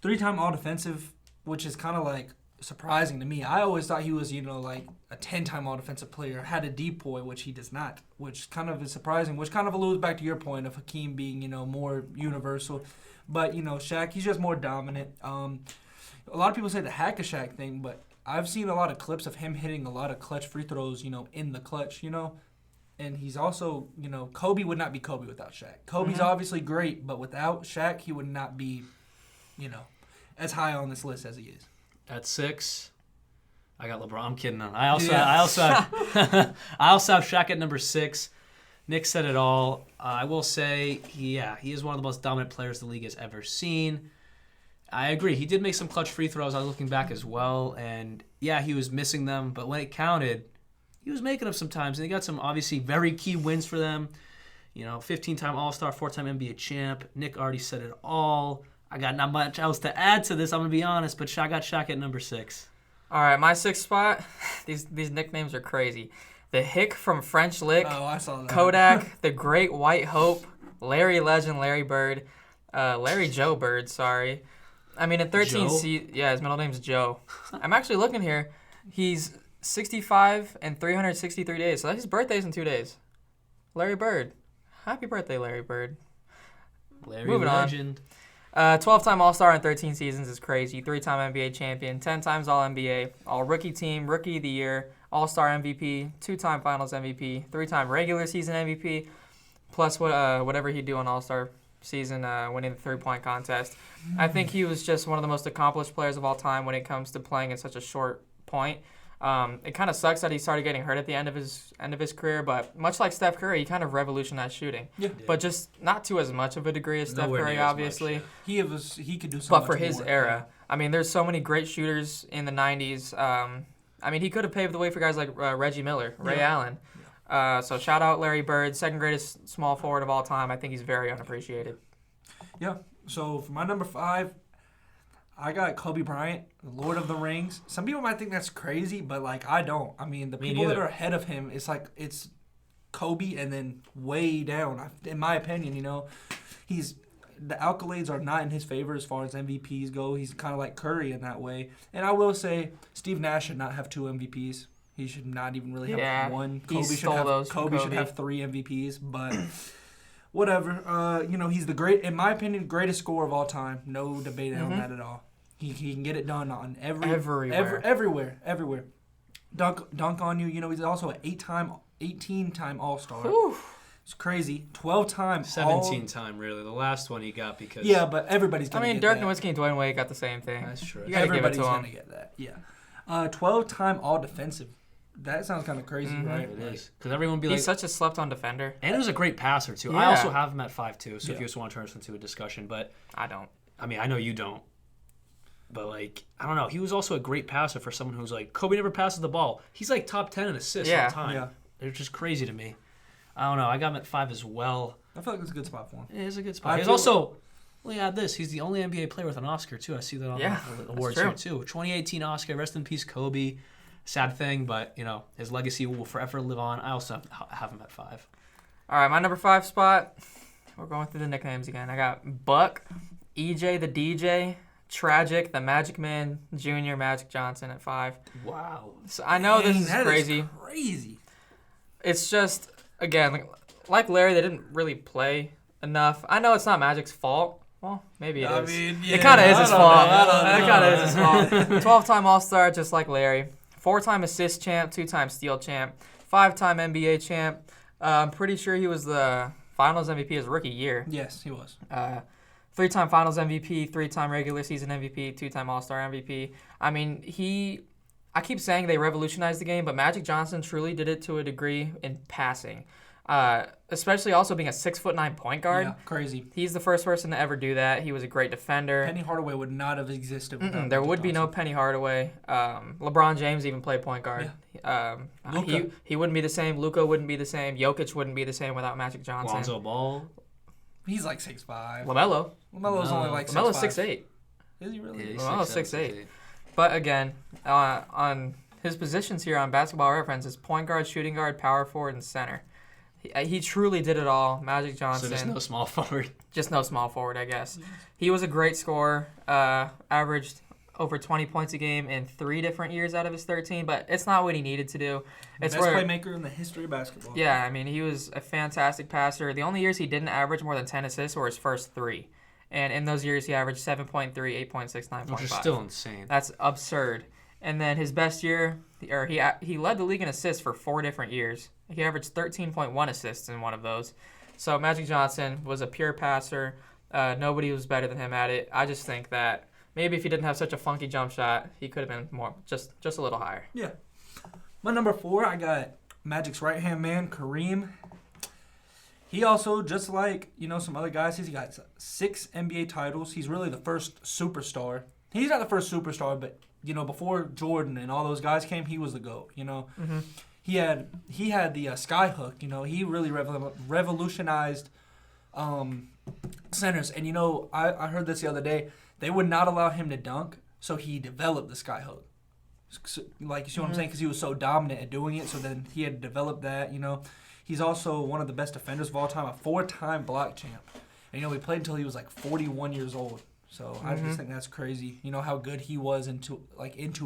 3-time All-Defensive, which is kind of, surprising to me. I always thought he was, a 10-time All-Defensive player, had a depoy, which he does not, which kind of is surprising, which kind of alludes back to your point of Hakeem being, more universal. But, Shaq, he's just more dominant. A lot of people say the hack-a-Shaq thing, but I've seen a lot of clips of him hitting a lot of clutch free throws, in the clutch, And he's also, Kobe would not be Kobe without Shaq. Kobe's obviously great, but without Shaq, he would not be, as high on this list as he is. At 6, I got LeBron. I'm kidding. I also have Shaq at number 6. Nick said it all. I will say, he is one of the most dominant players the league has ever seen. I agree. He did make some clutch free throws. I was looking back as well, and he was missing them. But when it counted, he was making them sometimes, and he got some obviously very key wins for them. 15-time All-Star, 4-time NBA champ. Nick already said it all. I got not much else to add to this. I'm gonna be honest, but I got Shaq at number 6. All right, my 6th spot. These nicknames are crazy. The Hick from French Lick. Oh, I saw that. Kodak, the Great White Hope, Larry Legend, Larry Bird, Larry Joe Bird. Sorry. I mean, in 13 seasons, his middle name's Joe. I'm actually looking here. He's 65 and 363 days. So his birthday's in 2 days. Larry Bird. Happy birthday, Larry Bird. Moving Legend. 12-time All-Star in 13 seasons is crazy. 3-time NBA champion, 10 times All-NBA, All-Rookie team, Rookie of the Year, All-Star MVP, 2-time Finals MVP, 3-time regular season MVP, plus whatever he'd do on All-Star season, winning the three-point contest. I think he was just one of the most accomplished players of all time when it comes to playing in such a short point. It kind of sucks that he started getting hurt at the end of his career, but much like Steph Curry, he kind of revolutionized shooting. Yeah. But just not to as much of a degree as Steph Curry, obviously. He could do so but much for his more. era, I mean, there's so many great shooters in the 90s. I mean, he could have paved the way for guys like Reggie Miller, Ray Allen. So shout out Larry Bird, second greatest small forward of all time. I think he's very unappreciated. Yeah. So for my number 5, I got Kobe Bryant, Lord of the Rings. Some people might think that's crazy, but like I don't. I mean, the people that are ahead of him, it's Kobe and then way down. In my opinion, the accolades are not in his favor as far as MVPs go. He's kind of like Curry in that way. And I will say, Steve Nash should not have 2 MVPs. He should not even really have one. Kobe should have 3 MVPs, but whatever. He's in my opinion, greatest scorer of all time. No debate on that at all. He can get it done on everywhere. Dunk on you. He's also an 18-time All-Star. Whew. It's crazy. 12-time. 17-time, really. The last one he got because... Yeah, but everybody's going to get Dirk that. Nowitzki and Dwayne Wade got the same thing. That's true. You got to give it to him. Everybody's going to get that, yeah. 12-time All-Defensive. That sounds kind of crazy, right? It is. Because everyone would be he's such a slept-on defender. And he was a great passer, too. Yeah. I also have him at 5'2", so if you just want to turn this into a discussion. But I don't. I mean, I know you don't. But, I don't know. He was also a great passer for someone who's Kobe never passes the ball. He's top 10 in assists all the time. Yeah. It's just crazy to me. I don't know. I got him at 5 as well. I feel like it's a good spot for him. It is a good spot. He's also, let me add this. He's the only NBA player with an Oscar, too. I see that on the awards here, too. 2018 Oscar. Rest in peace, Kobe. Sad thing, but, his legacy will forever live on. I also have him at 5. All right, my number 5 spot. We're going through the nicknames again. I got Buck, EJ the DJ, Tragic, the Magic Man, Junior Magic Johnson at 5. Wow. So I know this is crazy. Is crazy. It's just, again, like Larry, they didn't really play enough. I know it's not Magic's fault. Well, maybe it is. It kind of is his fault. It kind of is his fault. 12-time All-Star, just like Larry. 4-time assist champ, 2-time steal champ, 5-time NBA champ. I'm pretty sure he was the Finals MVP his rookie year. Yes, he was. 3-time Finals MVP, 3-time regular season MVP, 2-time All-Star MVP. I mean, I keep saying they revolutionized the game, but Magic Johnson truly did it to a degree in passing. Especially also being a 6'9" point guard. Yeah, crazy. He's the first person to ever do that. He was a great defender. Penny Hardaway would not have existed without there would be no Penny Hardaway. LeBron James even played point guard. Yeah. He wouldn't be the same. Luka wouldn't be the same. Jokic wouldn't be the same without Magic Johnson. Lonzo Ball. He's 6'5". LaMelo's only 6'5". LaMelo's 6'8". Is he really? Yeah, LaMelo's 6'8". But again, on his positions here on Basketball Reference is point guard, shooting guard, power forward, and center. He truly did it all. Magic Johnson. So just no small forward. Just no small forward, I guess. He was a great scorer. Averaged over 20 points a game in 3 different years out of his 13, but it's not what he needed to do. It's best playmaker in the history of basketball. Yeah, I mean, he was a fantastic passer. The only years he didn't average more than 10 assists were his first 3. And in those years, he averaged 7.3, 8.6, 9.5. Which is still insane. That's absurd. And then his best year, he led the league in assists for 4 different years. He averaged 13.1 assists in one of those. So Magic Johnson was a pure passer. Nobody was better than him at it. I just think that maybe if he didn't have such a funky jump shot, he could have been more just a little higher. Yeah. My number 4, I got Magic's right-hand man, Kareem. He also, just like, some other guys, he got 6 NBA titles. He's really the first superstar. He's not the first superstar, but, before Jordan and all those guys came, he was the GOAT, Mm-hmm. He had the sky hook, he really revolutionized centers. And, I heard this the other day. They would not allow him to dunk, so he developed the sky hook. So, you see what I'm saying? Because he was so dominant at doing it, so then he had to develop that, He's also one of the best defenders of all time, a 4-time block champ. And, he played until he was 41 years old. So I just think that's crazy. How good he was into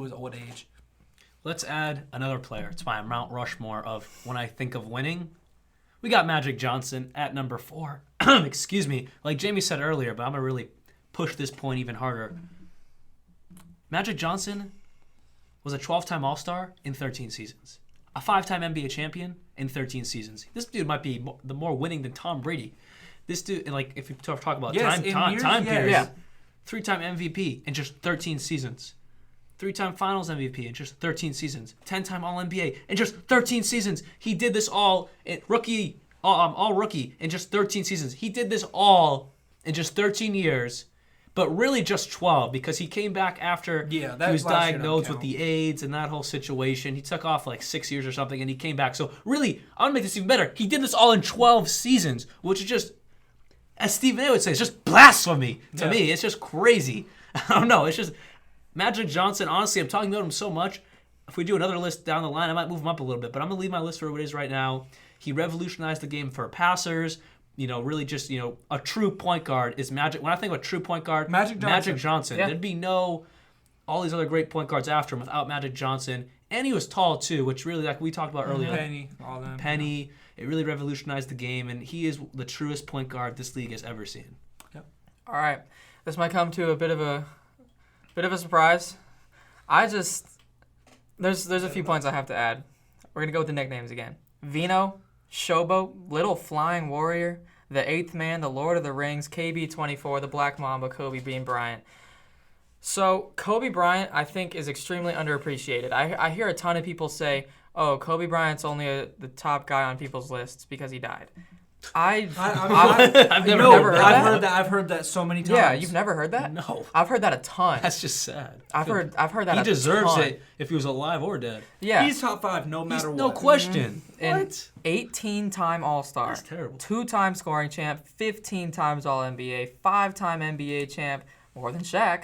his old age. Let's add another player. It's my Mount Rushmore of when I think of winning. We got Magic Johnson at number 4. Excuse me. Like Jamie said earlier, but I'm going to really push this point even harder. Magic Johnson was a 12-time All-Star in 13 seasons. A 5-time NBA champion in 13 seasons. This dude might be more winning than Tom Brady. This dude, if you talk about time periods, 3-time MVP in just 13 seasons. 3-time Finals MVP in just 13 seasons. 10-time All-NBA in just 13 seasons. He did this all rookie in just 13 seasons. He did this all in just 13 years, but really just 12 because he came back after he was diagnosed with the AIDS and that whole situation. He took off 6 years or something, and he came back. So really, I'm going to make this even better. He did this all in 12 seasons, which is just, as Stephen A would say, it's just blasphemy to me. It's just crazy. I don't know. It's just Magic Johnson. Honestly, I'm talking about him so much. If we do another list down the line, I might move him up a little bit. But I'm going to leave my list for what it is right now. He revolutionized the game for passers. Really just, a true point guard is Magic. When I think of a true point guard, Magic Johnson. Yeah. There'd be all these other great point guards after him without Magic Johnson. And he was tall, too, which really, like we talked about earlier. Penny, all them. Penny. It really revolutionized the game, and he is the truest point guard this league has ever seen. Yep. All right. This might come to a bit of a surprise. There's a few points I have to add. We're going to go with the nicknames again. Vino, Showboat, Little Flying Warrior, the Eighth Man, the Lord of the Rings, KB24, the Black Mamba, Kobe Bean Bryant. So Kobe Bryant, I think, is extremely underappreciated. I hear a ton of people say, "Oh, Kobe Bryant's only the top guy on people's lists because he died." I've never heard that. I've heard that so many times. Yeah, you've never heard that? No. I've heard that a ton. That's just sad. I've heard that. He deserves it if he was alive or dead. Yeah, he's top 5 no matter what. No question. Mm-hmm. What? 18-time All-Star. That's terrible. 2-time scoring champ. 15 times All-NBA. 5-time NBA champ. More than Shaq.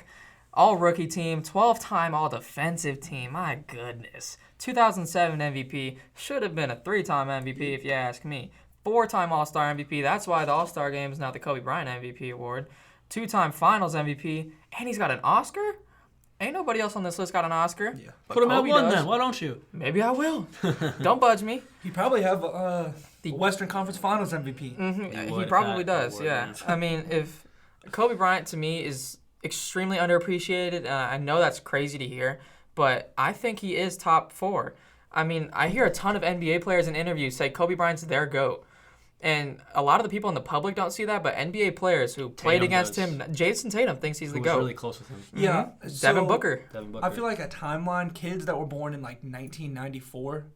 All-rookie team. 12-time All-defensive team. My goodness. 2007 MVP. Should have been a 3-time MVP if you ask me. 4-time All-Star MVP. That's why the All-Star Game is now the Kobe Bryant MVP award. 2-time Finals MVP. And he's got an Oscar? Ain't nobody else on this list got an Oscar. Yeah. Put him at one then. Why don't you? Maybe I will. Don't budge me. He probably have the Western Conference Finals MVP. Mm-hmm. He probably does, yeah. I mean, if Kobe Bryant, to me, is extremely underappreciated. I know that's crazy to hear, but I think he is top 4. I mean, I hear a ton of NBA players in interviews say Kobe Bryant's their GOAT. And a lot of the people in the public don't see that, but NBA players who played against him, Jason Tatum thinks he's the GOAT. Really close with him. Yeah. Mm-hmm. So, Devin Booker. I feel like a timeline, kids that were born in like 1994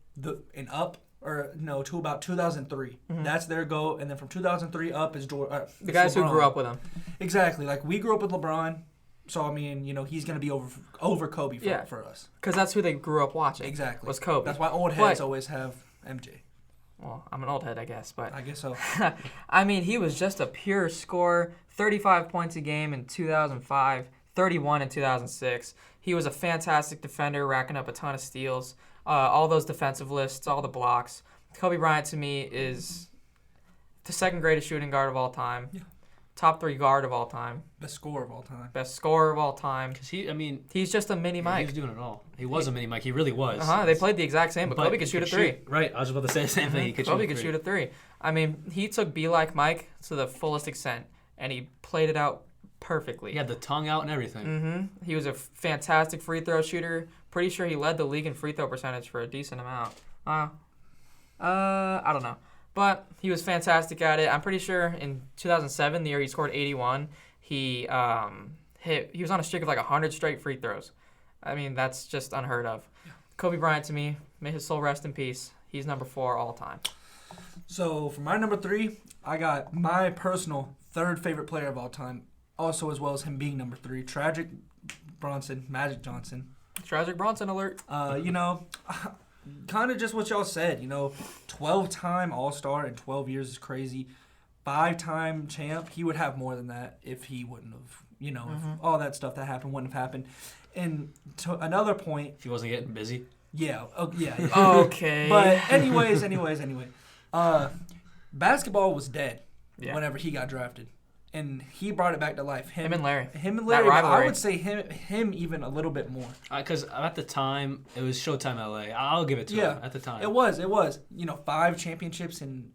and up, to about 2003. Mm-hmm. That's their GOAT. And then from 2003 up is Jordan. The guys who grew up with him. Exactly. Like, we grew up with LeBron. So, I mean, he's going to be over Kobe for us. Because that's who they grew up watching. Exactly. Was Kobe. That's why old heads always have MJ. Well, I'm an old head, I guess. But I guess so. I mean, he was just a pure scorer. 35 points a game in 2005. 31 in 2006. He was a fantastic defender, racking up a ton of steals. All those defensive lists, all the blocks. Kobe Bryant, to me, is the second greatest shooting guard of all time. Yeah. Top 3 guard of all time. Best scorer of all time. Best scorer of all time. Because he's just a mini Mike. He was doing it all. He was a mini Mike. He really was. They played the exact same, but Kobe could shoot a 3. Right. I was about to say the same thing. Kobe could shoot a 3. I mean, he took Be Like Mike to the fullest extent, and he played it out perfectly. He had the tongue out and everything. Mm-hmm. He was a fantastic free throw shooter. Pretty sure he led the league in free throw percentage for a decent amount. I don't know. But he was fantastic at it. I'm pretty sure in 2007, the year he scored 81, he was on a streak of like 100 straight free throws. I mean, that's just unheard of. Yeah. Kobe Bryant, to me, may his soul rest in peace. He's number 4 all time. So for my number 3, I got my personal 3rd favorite player of all time, also as well as him being number 3, Magic Johnson. Tragic Bronson alert. Kind of just what y'all said, 12-time All-Star in 12 years is crazy. 5-time champ. He would have more than that if he wouldn't have, if all that stuff that happened wouldn't have happened. And to another point. If he wasn't getting busy. Yeah. Okay. But anyways. Basketball was dead whenever he got drafted. And he brought it back to life. Him and Larry. But I would say him even a little bit more. Because at the time, it was Showtime LA. I'll give it to him at the time. It was. 5 championships in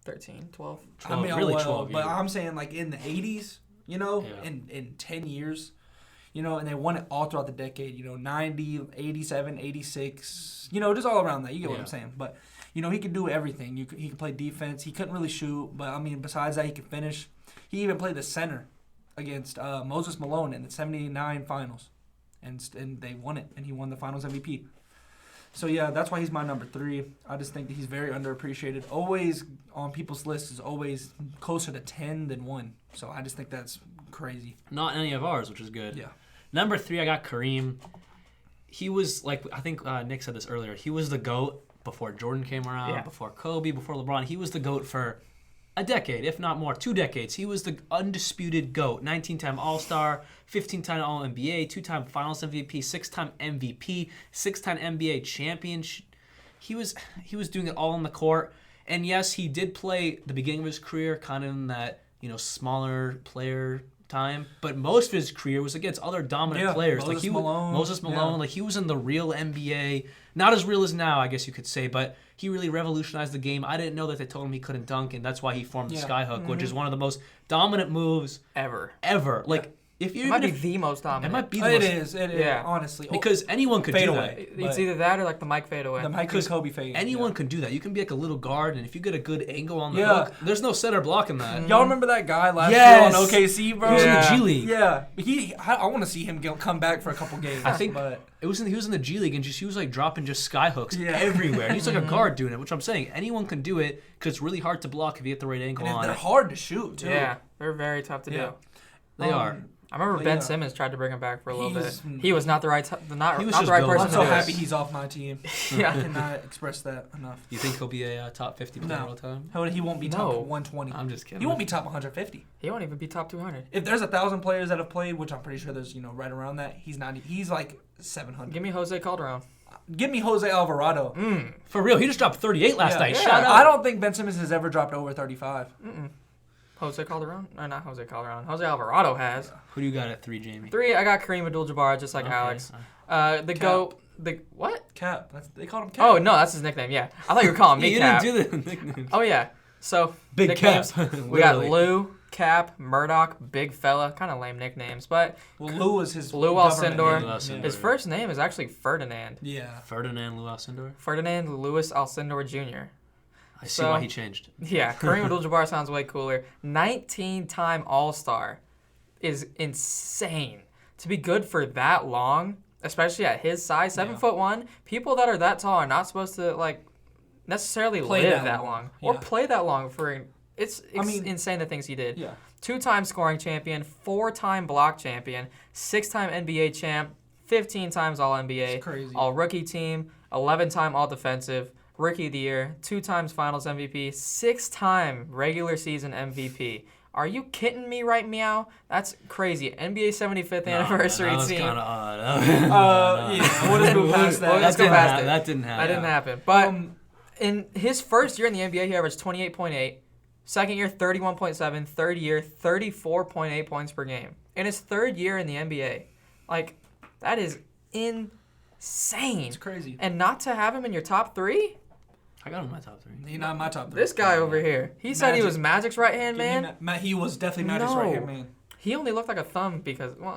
13, 12. 12 I mean, really 12 but I'm saying like in the 80s, in 10 years, and they won it all throughout the decade, 90, 87, 86, just all around that. You get what I'm saying. But, he could do everything. He could play defense. He couldn't really shoot. But, I mean, besides that, he could finish. He even played the center against Moses Malone in the 79 finals. And they won it. And he won the finals MVP. So, yeah, that's why he's my number 3. I just think that he's very underappreciated. Always on people's lists is always closer to 10 than 1. So, I just think that's crazy. Not any of ours, which is good. Yeah. Number 3, I got Kareem. He was, like, I think Nick said this earlier. He was the GOAT before Jordan came around, before Kobe, before LeBron. He was the GOAT for a decade, if not more, 2 decades. He was the undisputed GOAT. 19-time All-Star, 15-time All-NBA, 2-time Finals MVP, 6-time MVP, 6-time NBA champion. He was doing it all on the court. And yes, he did play the beginning of his career kind of in that, smaller player time, but most of his career was against other dominant players. Moses Malone. Yeah. Like he was in the real NBA, not as real as now, I guess you could say, but he really revolutionized the game. I didn't know that they told him he couldn't dunk, and that's why he formed the skyhook, which is one of the most dominant moves ever. Like if you it might be the most dominant. It might be the most. It is. Yeah. Honestly, because anyone could do that. It's either that or like the Mike fadeaway. The Mike and Kobe fade. Anyone can do that. You can be like a little guard, and if you get a good angle on the hook, there's no center blocking that. Y'all remember that guy last year on OKC, bro? He was in the G League. Yeah, I want to see him come back for a couple games. I think he was in the G League, and he was like dropping just sky hooks everywhere. And he's like a guard doing it, which I'm saying anyone can do it because it's really hard to block if you get the right angle on it. They're hard to shoot too. Yeah, they're very tough to do. They are. I remember Ben Simmons tried to bring him back for a little bit. He was not the right person to I'm so do happy this. he's off my team. Yeah. I cannot express that enough. You think he'll be a top 50 player all the time? He won't be top 120. I'm just kidding. He won't be top 150. He won't even be top 200. If there's 1,000 players that have played, which I'm pretty sure there's right around that, he's not. He's like 700. Give me Jose Calderon. Give me Jose Alvarado. For real, he just dropped 38 last night. Yeah. Shout out. I don't think Ben Simmons has ever dropped over 35. Jose Calderon? No, not Jose Calderon. Jose Alvarado has. Who do you got at 3, Jamie? 3, I got Kareem Abdul-Jabbar, just like Alex. The GOAT. The what? Cap. They called him Cap. Oh, no, that's his nickname, yeah. I thought you were calling me you Cap. didn't do the nickname. Oh, yeah. So, Big nicknames. Cap. We got Lou, Cap, Murdoch, Big Fella. Kind of lame nicknames, but... Well, Lou was his Lou Alcindor. His first name is actually Ferdinand. Yeah. Ferdinand Lou Alcindor? Ferdinand Louis Alcindor Jr. I see why he changed. Yeah, Kareem Abdul-Jabbar sounds way cooler. 19-time All-Star is insane. To be good for that long, especially at his size, 7'1", people that are that tall are not supposed to necessarily live that long or play that long for. It's insane the things he did. Yeah. 2-time scoring champion, 4-time block champion, 6-time NBA champ, 15 times All-NBA, All-Rookie team, 11-time All-Defensive, Rookie of the Year, 2 times Finals MVP, 6-time regular season MVP. Are you kidding me right meow? That's crazy. NBA 75th anniversary that was team. Kind of odd. We'll just go past that. Let's go past it. That didn't happen. That didn't happen. But in his first year in the NBA, he averaged 28.8. Second year, 31.7. Third year, 34.8 points per game. In his third year in the NBA, that is insane. It's crazy. And not to have him in your top 3? I got him in my top 3. He's not in my top 3. This guy over here. He said he was Magic's right-hand man. He was definitely Magic's right-hand man. He only looked like a thumb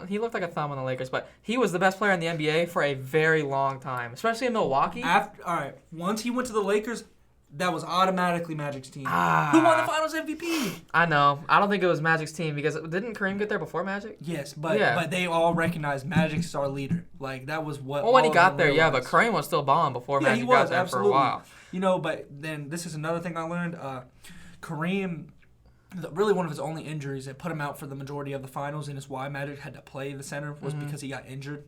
he looked like a thumb on the Lakers, but he was the best player in the NBA for a very long time, especially in Milwaukee. Once he went to the Lakers, that was automatically Magic's team. Who won the Finals MVP? I know. I don't think it was Magic's team because didn't Kareem get there before Magic? Yes, but they all recognized Magic's our leader. That was what. Well, when he got there, but Kareem was still balling before Magic got there for a while. But then this is another thing I learned. Kareem, really one of his only injuries that put him out for the majority of the finals, and is why Magic had to play the center was because he got injured.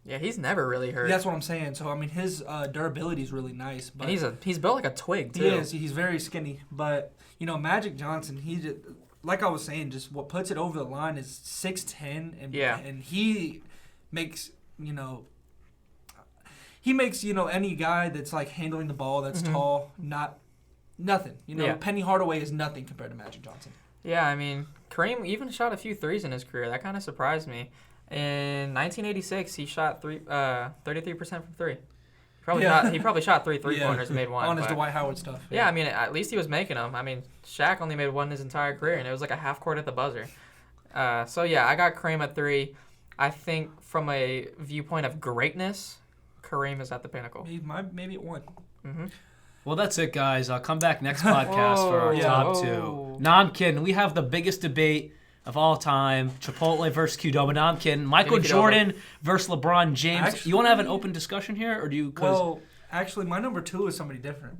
Yeah, he's never really hurt. That's what I'm saying. So his durability is really nice. But and he's built like a twig too. He is. He's very skinny. But Magic Johnson, he just, like I was saying, just what puts it over the line is 6'10", and he makes any guy that's handling the ball that's tall nothing. Penny Hardaway is nothing compared to Magic Johnson. Yeah, Kareem even shot a few threes in his career. That kind of surprised me. In 1986, he shot 33% from 3. He probably shot 3 3-pointers and made 1. On his Dwight Howard stuff. Yeah, at least he was making them. Shaq only made 1 his entire career, and it was like a half court at the buzzer. I got Kareem at 3. I think from a viewpoint of greatness, Kareem is at the pinnacle. Maybe at 1. Mm-hmm. Well, that's it, guys. I'll come back next podcast for our top 2. No, I'm kidding. We have the biggest debate of all time, Chipotle versus Qdoba. No, I'm kidding. Michael Jordan versus LeBron James. Actually, you want to have an open discussion here, or do you? Actually, my number 2 is somebody different.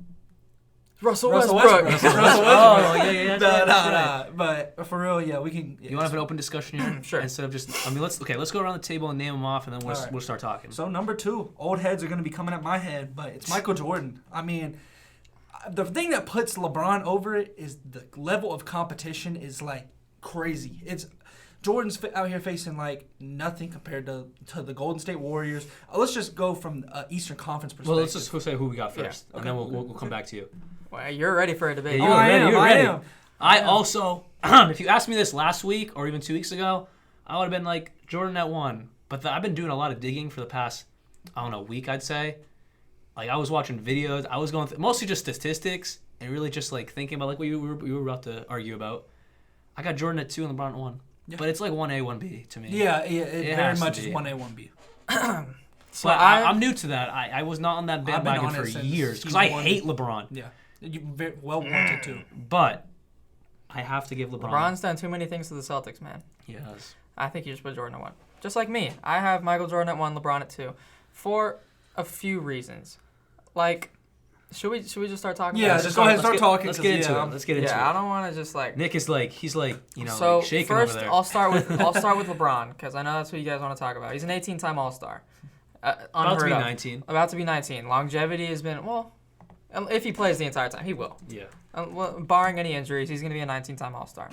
Russell Westbrook. Oh, yeah. Nah. But for real, we can. You want to have an open discussion here? Sure. Instead of just, let's go around the table and name them off, and then we'll start talking. So number 2, old heads are going to be coming at my head, but it's Michael Jordan. the thing that puts LeBron over it is the level of competition is like crazy. It's Jordan's out here facing like nothing compared to the Golden State Warriors. Let's just go from Eastern Conference perspective. Well, let's just go say who we got first, and then we'll come back to you. Well, you're ready for a debate. Yeah, you're ready. I also, if you asked me this last week or even 2 weeks ago, I would have been like Jordan at 1. But I've been doing a lot of digging for the past, week, I'd say. Like, I was watching videos. I was going through mostly just statistics and really just, like, thinking about, like, what you were about to argue about. I got Jordan at 2 and LeBron at 1. Yeah. But it's like 1A, 1B to me. Yeah, it very much is 1A, 1B. So I'm new to that. I was not on that bandwagon for years because I hate LeBron. Yeah. You very well wanted to. But I have to give LeBron. LeBron's done too many things to the Celtics, man. He has. I think you should put Jordan at 1. Just like me. I have Michael Jordan at 1, LeBron at 2. For a few reasons. Like, should we just start talking about it? Yeah, just go ahead and start talking. Let's get into it. Let's get into it. Yeah, I don't want to just like... Nick is like, he's like, so like shaking first, over there. I'll start with LeBron, because I know that's what you guys want to talk about. He's an 18-time All-Star. About to be 19. About to be 19. Longevity has been, well, if he plays the entire time, he will. Yeah. Barring any injuries, he's going to be a 19-time All-Star.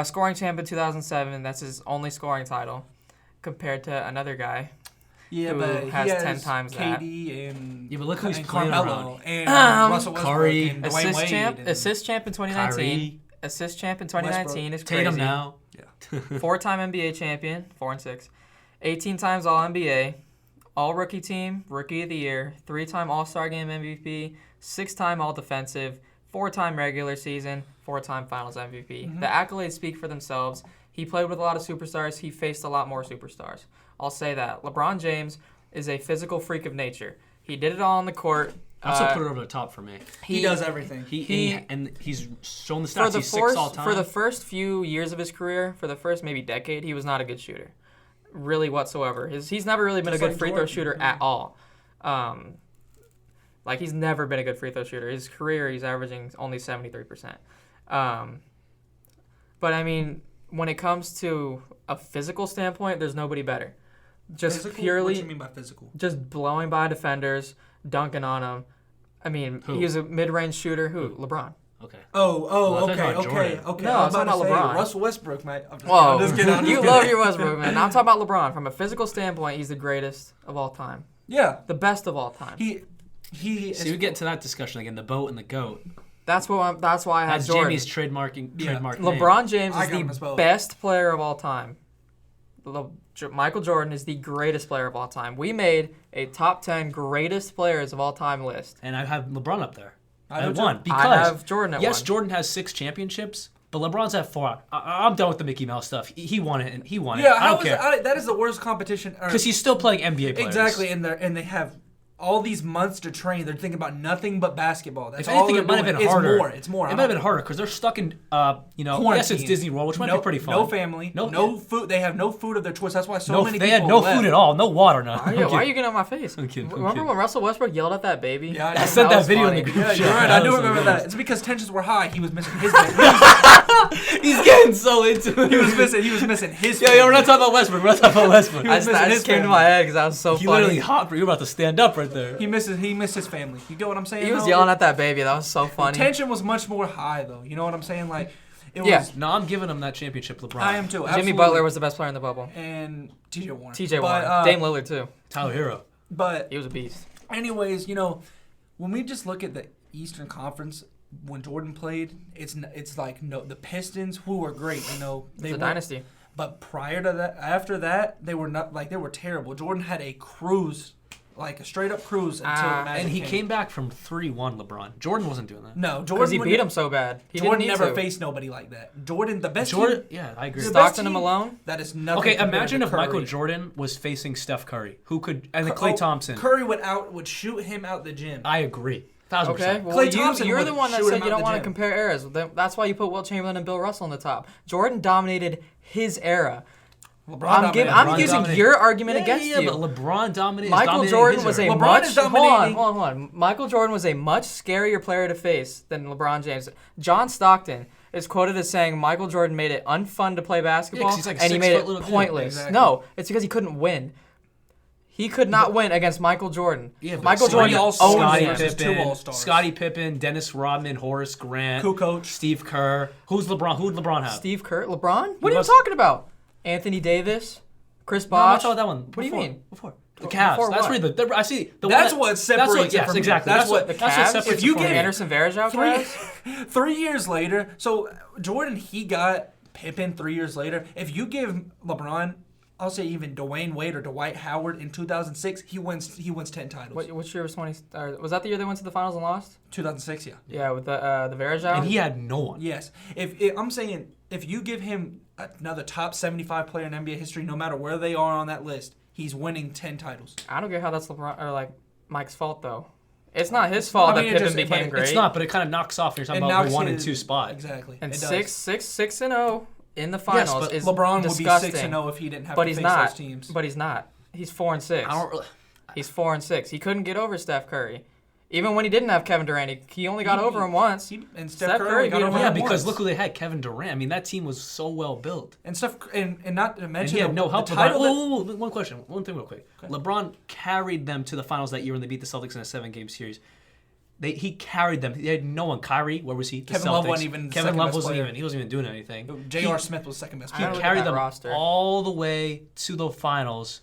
Scoring champ in 2007, that's his only scoring title, compared to another guy who has 10 times that. Yeah, but look who's playing Carmelo around. And Russell Westbrook Curry. and Dwayne Wade. Assist champ in 2019. Kyrie. Assist champ in 2019 is crazy. Tatum now. Yeah. 4-time NBA champion, 4 and 6. 18 times All-NBA. All-Rookie Team, Rookie of the Year, 3-time All-Star Game MVP, 6-time All-Defensive, 4-time regular season, 4-time Finals MVP. Mm-hmm. The accolades speak for themselves. He played with a lot of superstars. He faced a lot more superstars. I'll say that. LeBron James is a physical freak of nature. He did it all on the court. Also put it over the top for me. He does everything. He's shown the stats. He's 6 all time. For the first few years of his career, for the first maybe decade, he was not a good shooter. Really whatsoever. He's never really been a good free throw shooter at all. Like, he's never been a good free throw shooter. His career, he's averaging only 73%. But, I mean, when it comes to a physical standpoint, there's nobody better. Just physical? purely... What do you mean by physical? Just blowing by defenders, dunking on them. I mean, he was a mid-range shooter. Who? LeBron. Okay. Okay. No, I'm talking about LeBron. Russell Westbrook, mate. I'm just kidding. You love your Westbrook, man. Now I'm talking about LeBron. From a physical standpoint, he's the greatest of all time. Yeah. The best of all time. He So you get to that discussion again, the boat and the goat. That's why I have That's Jordan. Jamie's trademark name. LeBron James is the best player of all time. Michael Jordan is the greatest player of all time. We made a top 10 greatest players of all time list. And I have LeBron up there. I at 1. Because I have Jordan at 1. Yes, Jordan has 6 championships, but LeBron's at 4. I'm done with the Mickey Mouse stuff. He won it, and he won it. I don't care. That is the worst competition. Because he's still playing NBA players. Exactly, and they have all these months to train. They're thinking about nothing but basketball. That's if anything, it might have been harder. It's more. It might have been harder because they're stuck in, yes, it's Disney World, which might be pretty fun. No family, no food. They have no food of their choice. That's why many people They had no left. food at all. No water, no. Why are you getting on my face? I'm kidding. Remember when Russell Westbrook yelled at that baby? Yeah, I sent that video in the group chat. You're right. I do remember that. It's because tensions were high. He was missing his baby. He's getting so into it. He was missing his. Yeah, we're not talking about Westbrook. I just came to my head because that was so funny. He literally hopped for you. About to stand up right there. He missed his family. You get what I'm saying? He was yelling at that baby. That was so funny. The tension was much more high, though. You know what I'm saying? Like, it was. Yeah. No, I'm giving him that championship, LeBron. I am too. Jimmy Absolutely. Butler was the best player in the bubble. And TJ Warren. Dame Lillard too. Tyler Hero. But he was a beast. Anyways, when we just look at the Eastern Conference, when Jordan played, it's like the Pistons, who were great. They were a dynasty. But prior to that, after that, they were not they were terrible. Jordan had a cruise. Like a straight up cruise until the Magic and he came back from 3-1. LeBron. Jordan wasn't doing that. No, Jordan. Because he beat him so bad. Jordan never faced nobody like that. Jordan, the best. Yeah, I agree. Stockton and Malone. That is nothing. Okay, imagine if Curry. Michael Jordan was facing Steph Curry, who could, and Klay Thompson. Curry would shoot him out the gym. I agree. 1000%. Okay, well, Klay Thompson you're the one that said you don't want to compare eras. That's why you put Wilt Chamberlain and Bill Russell on the top. Jordan dominated his era. I'm using your argument against you. Yeah, but LeBron dominated. Michael Jordan was a much. Hold dominating. on. Michael Jordan was a much scarier player to face than LeBron James. John Stockton is quoted as saying Michael Jordan made it unfun to play basketball, he's like and he made it little pointless. Exactly. No, it's because he couldn't win. He could not win against Michael Jordan. Yeah, Michael Jordan owns him. Scottie Pippen, Dennis Rodman, Horace Grant, Kukoc, Steve Kerr. Who'd LeBron have? Steve Kerr, LeBron? What are you talking about? Anthony Davis, Chris Bosh. No, I'm not talking about that one. What do you mean? Before. The Cavs. Before that's what? really I see. That's what separates it from exactly. That's what the Cavs. If you get Anderson Varejao, 3 years later, so Jordan, he got Pippen 3 years later. If you give LeBron, I'll say even Dwayne Wade or Dwight Howard in 2006, he wins 10 titles. Which year was 20? Was that the year they went to the finals and lost? 2006, yeah. Yeah, with the Varejao. And he had no one. Yes. I'm saying if you give him another top 75 player in NBA history, no matter where they are on that list, he's winning 10 titles. I don't get how that's LeBron or Mike's fault though. It's not his fault that Pippen became great. It's not, but it kind of knocks off. You're talking about the 1 and 2 spot. Exactly. And 6-0 in the finals is LeBron disgusting. would be 6-0 if he didn't have to face not, those teams. But he's not. He's 4-6. He's 4-6. He couldn't get over Steph Curry. Even when he didn't have Kevin Durant, he only got over him once. And Steph Curry got over him once. Because look who they had, Kevin Durant. I mean, that team was so well built. And not to mention, and he had no help. One question, one thing real quick. Okay. LeBron carried them to the finals that year when they beat the Celtics in a 7-game series. He carried them. They had no one. Kyrie, where was he? Kevin Love wasn't even. Kevin Love wasn't even. He wasn't even doing anything. J.R. Smith was second best player. He carried them all the way to the finals.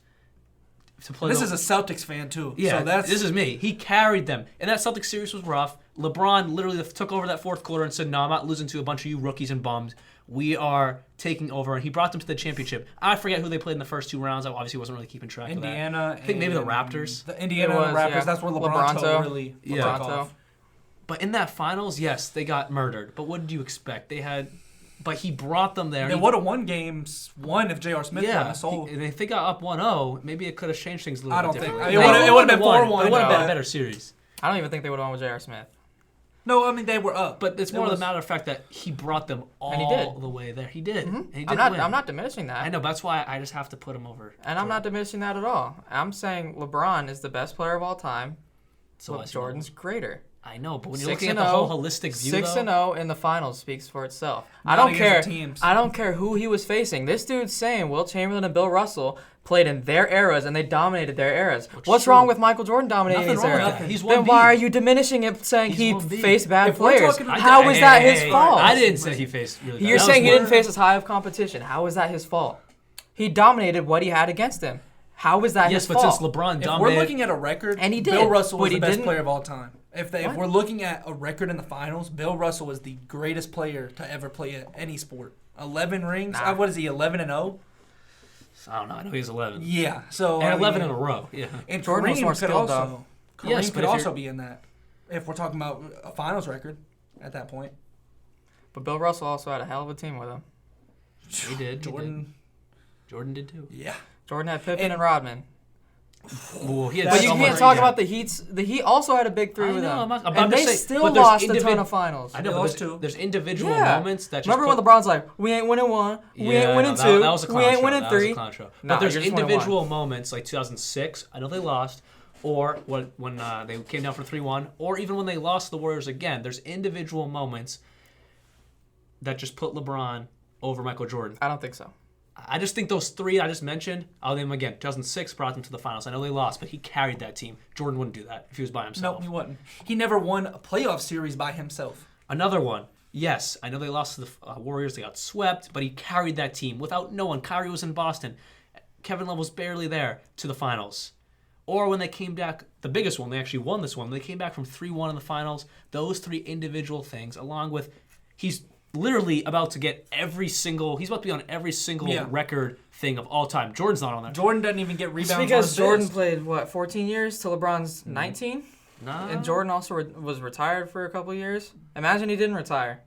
To play this is a Celtics fan too. Yeah, so this is me. He carried them, and that Celtics series was rough. LeBron literally took over that fourth quarter and said, "No, I'm not losing to a bunch of you rookies and bums. We are taking over." And he brought them to the championship. I forget who they played in the first 2 rounds. I obviously wasn't really keeping track of that. Indiana. I think maybe the Raptors. The Indiana and the Raptors. Yeah. That's where LeBron really took off. But in that finals, yes, they got murdered. But what did you expect? But he brought them there. They would have won games 1 if J.R. Smith won. So if they got up 1-0, maybe it could have changed things a little bit differently. I don't think. It would have been 4-1. It would have been a better series. I don't even think they would have won with J.R. Smith. No, I mean, they were up. But it's more the matter of fact that he brought them all the way there. He did. Mm-hmm. He did I'm not diminishing that. I know, but that's why I just have to put him over. And I'm not diminishing that at all. I'm saying LeBron is the best player of all time. So Jordan's greater. I know, but when you're looking at the whole holistic view, 6-0 in the finals speaks for itself. I don't care. I don't care who he was facing. This dude's saying Wilt Chamberlain and Bill Russell played in their eras and they dominated their eras. What's wrong with Michael Jordan dominating his era? Then why are you diminishing it, saying he faced bad players? How is that his fault? I didn't say he faced really bad. You're saying he didn't face as high of competition. How is that his fault? He dominated what he had against him. How is that his fault? Yes, but since LeBron dominated... If we're looking at a record, and he did, Bill Russell was the best player of all time. If we're looking at a record in the finals, Bill Russell was the greatest player to ever play any sport. 11 rings. What is he? 11-0. I don't know. I know he's 11. Yeah. So and 11 in a row. Yeah. And Jordan was more skilled though. Kareem could also be in that. If we're talking about a finals record at that point. But Bill Russell also had a hell of a team with him. He did. Jordan did too. Yeah. Jordan had Pippen and Rodman. Well, but you can't talk about the Heat's. The Heat also had a big 3 with them. And they still lost a ton of finals. I know, but there's individual moments that just remember when LeBron's like, we ain't winning 1, we ain't winning 2, we ain't winning 3. But there's individual moments like 2006, I know they lost, or when they came down for 3-1, or even when they lost the Warriors again. There's individual moments that just put LeBron over Michael Jordan. I don't think so. I just think those 3 I just mentioned, I'll name them again. 2006 brought them to the finals. I know they lost, but he carried that team. Jordan wouldn't do that if he was by himself. No, he wouldn't. He never won a playoff series by himself. Another one. Yes, I know they lost to the Warriors. They got swept, but he carried that team without no one. Kyrie was in Boston. Kevin Love was barely there to the finals. Or when they came back, the biggest one, they actually won this one. When they came back from 3-1 in the finals, those 3 individual things, along with he's literally about to get he's about to be on every single record thing of all time. Jordan's not on that. Jordan doesn't even get rebounds. Because Jordan played, 14 years to LeBron's 19? Nah. And Jordan also was retired for a couple years. Imagine he didn't retire.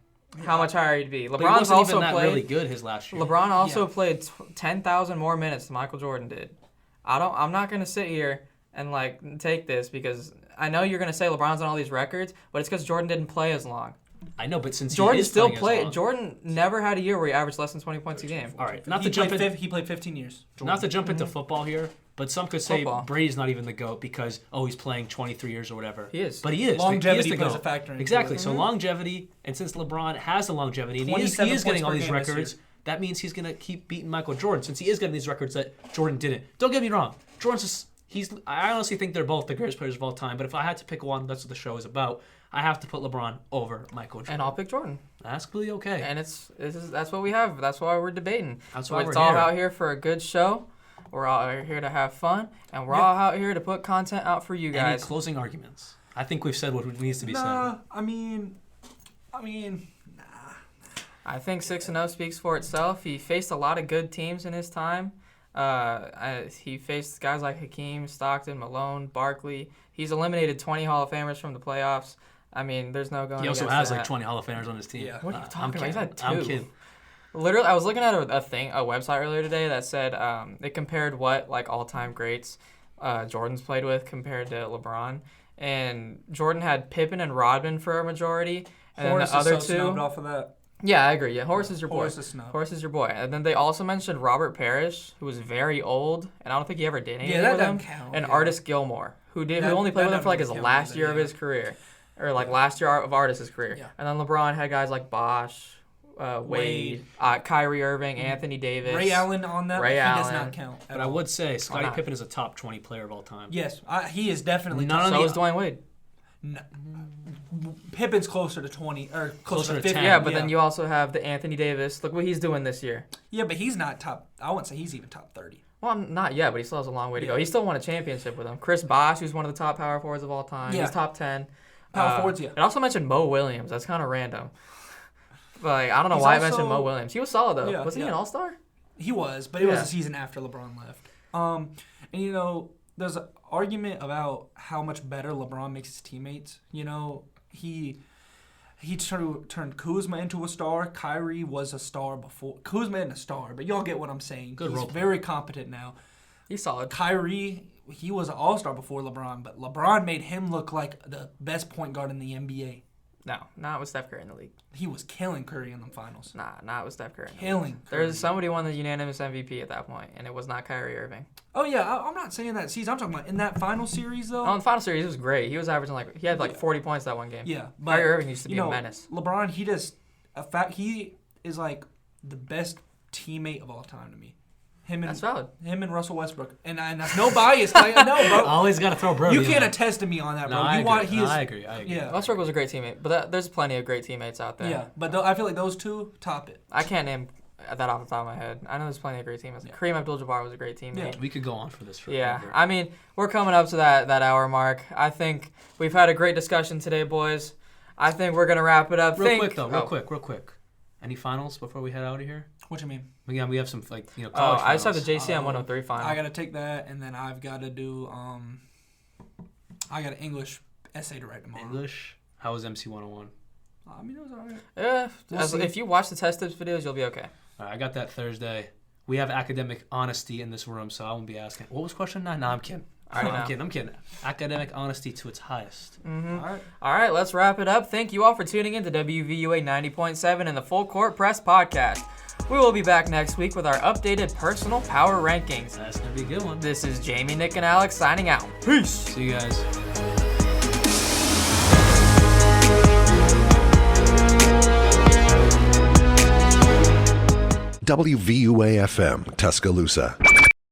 How much higher he'd be. LeBron's also played really good his last year. LeBron also played 10,000 more minutes than Michael Jordan did. I'm not going to sit here and take this because I know you're going to say LeBron's on all these records, but it's because Jordan didn't play as long. I know, but since Jordan he is still played, Jordan never had a year where he averaged less than 20 points a game. All right, he played 15 years. Jordan. Not to jump into football here, but some could say Brady's not even the GOAT because he's playing 23 years or whatever. He is, but he is. Longevity plays a factor. Exactly. So longevity, and since LeBron has the longevity, and he is getting all these records, that means he's gonna keep beating Michael Jordan since he is getting these records that Jordan didn't. Don't get me wrong, I honestly think they're both the greatest players of all time. But if I had to pick one, that's what the show is about. I have to put LeBron over Michael Jordan. And I'll pick Jordan. That's completely okay. And that's what we have. That's why we're debating. That's why we're all out here for a good show. We're all out here to have fun, and we're all out here to put content out for you guys. Any closing arguments? I think we've said what needs to be said. I mean, nah. I think 6-0 speaks for itself. He faced a lot of good teams in his time. He faced guys like Hakeem, Stockton, Malone, Barkley. He's eliminated 20 Hall of Famers from the playoffs. I mean, there's no going. He also has like 20 Hall of Famers on his team. Yeah. What are you talking about? He's had 2. I'm kidding. Literally, I was looking at a website earlier today that said it compared what like all-time greats Jordan's played with compared to LeBron, and Jordan had Pippen and Rodman for a majority, and Horace then the other is so two. snubbed off of that. Yeah, I agree. Yeah, Horace is your boy. Horace is snubbed. Horace is your boy. And then they also mentioned Robert Parrish, who was very old, and I don't think he ever did anything that with him. doesn't count. And Yeah. Artis Gilmore, who only played with him for like his last year of his career, or like last year of Artis' career. Yeah. And then LeBron had guys like Bosh, Wade, Kyrie Irving, Anthony Davis, Ray Allen on that. Ray he Allen. does not count. But I would say Scottie not? Pippen is a top 20 player of all time. Yes, he is definitely. So is Dwayne Wade. No, Pippen's closer to 20 or closer to 50. 10. Yeah, but then you also have the Anthony Davis. Look what he's doing this year. Yeah, but he's not top. I wouldn't say he's even top 30. Well, not yet, but he still has a long way to go. He still won a championship with him. Chris Bosh, who's one of the top power forwards of all time. Yeah. He's top 10. Power forwards, yeah. It also mentioned Mo Williams. That's kind of random. Like, I don't know He's why I also- mentioned Mo Williams. He was solid, though. Yeah, Wasn't he yeah. an all-star? He was, but it was Yeah. a season after LeBron left. And there's an argument about how much better LeBron makes his teammates. He turned Kuzma into a star. Kyrie was a star before. Kuzma isn't a star, but y'all get what I'm saying. Good He's role player. very competent now. He's solid. Kyrie, he was an all-star before LeBron, but LeBron made him look like the best point guard in the NBA. No, not with Steph Curry in the league. He was killing Curry in the finals. Nah, not with Steph Curry. in the league. Killing Curry. Somebody won the unanimous MVP at that point, and it was not Kyrie Irving. Oh, yeah, I'm not saying that season. I'm talking about in that final series, though. Oh, in the final series, it was great. He was averaging he had 40 points that one game. Yeah, but Kyrie Irving used to be a menace. LeBron, he is like the best teammate of all time to me. That's valid. Him and Russell Westbrook, and that's no bias. Like, no, bro. Always got to throw Brody. You can't in. attest to me on that, bro. No, I agree. Yeah, Westbrook was a great teammate, but there's plenty of great teammates out there. yeah. But I feel like those two top it. I can't name that off the top of my head. I know there's plenty of great teammates. Yeah. Kareem Abdul-Jabbar was a great teammate. Yeah. We could go on for this forever. Yeah, I mean, we're coming up to that hour mark. I think we've had a great discussion today, boys. I think we're going to wrap it up. Real quick. Any finals before we head out of here? What you mean? Again, we have some college I just have the finals. JCM 103 final. I gotta take that, and then I've got to do. I got an English essay to write tomorrow. English? How was MC 101? I mean, it was alright. Yeah, We'll see. if you watch the test tips videos, you'll be okay. All right, I got that Thursday. We have academic honesty in this room, so I won't be asking. What was question 9? No, I'm kidding. I'm kidding. Academic honesty to its highest. Mm-hmm. All right, let's wrap it up. Thank you all for tuning in to WVUA 90.7 and the Full Court Press Podcast. We will be back next week with our updated personal power rankings. That's going to be a good one. This is Jamie, Nick, and Alex signing out. Peace. See you guys. WVUA FM, Tuscaloosa.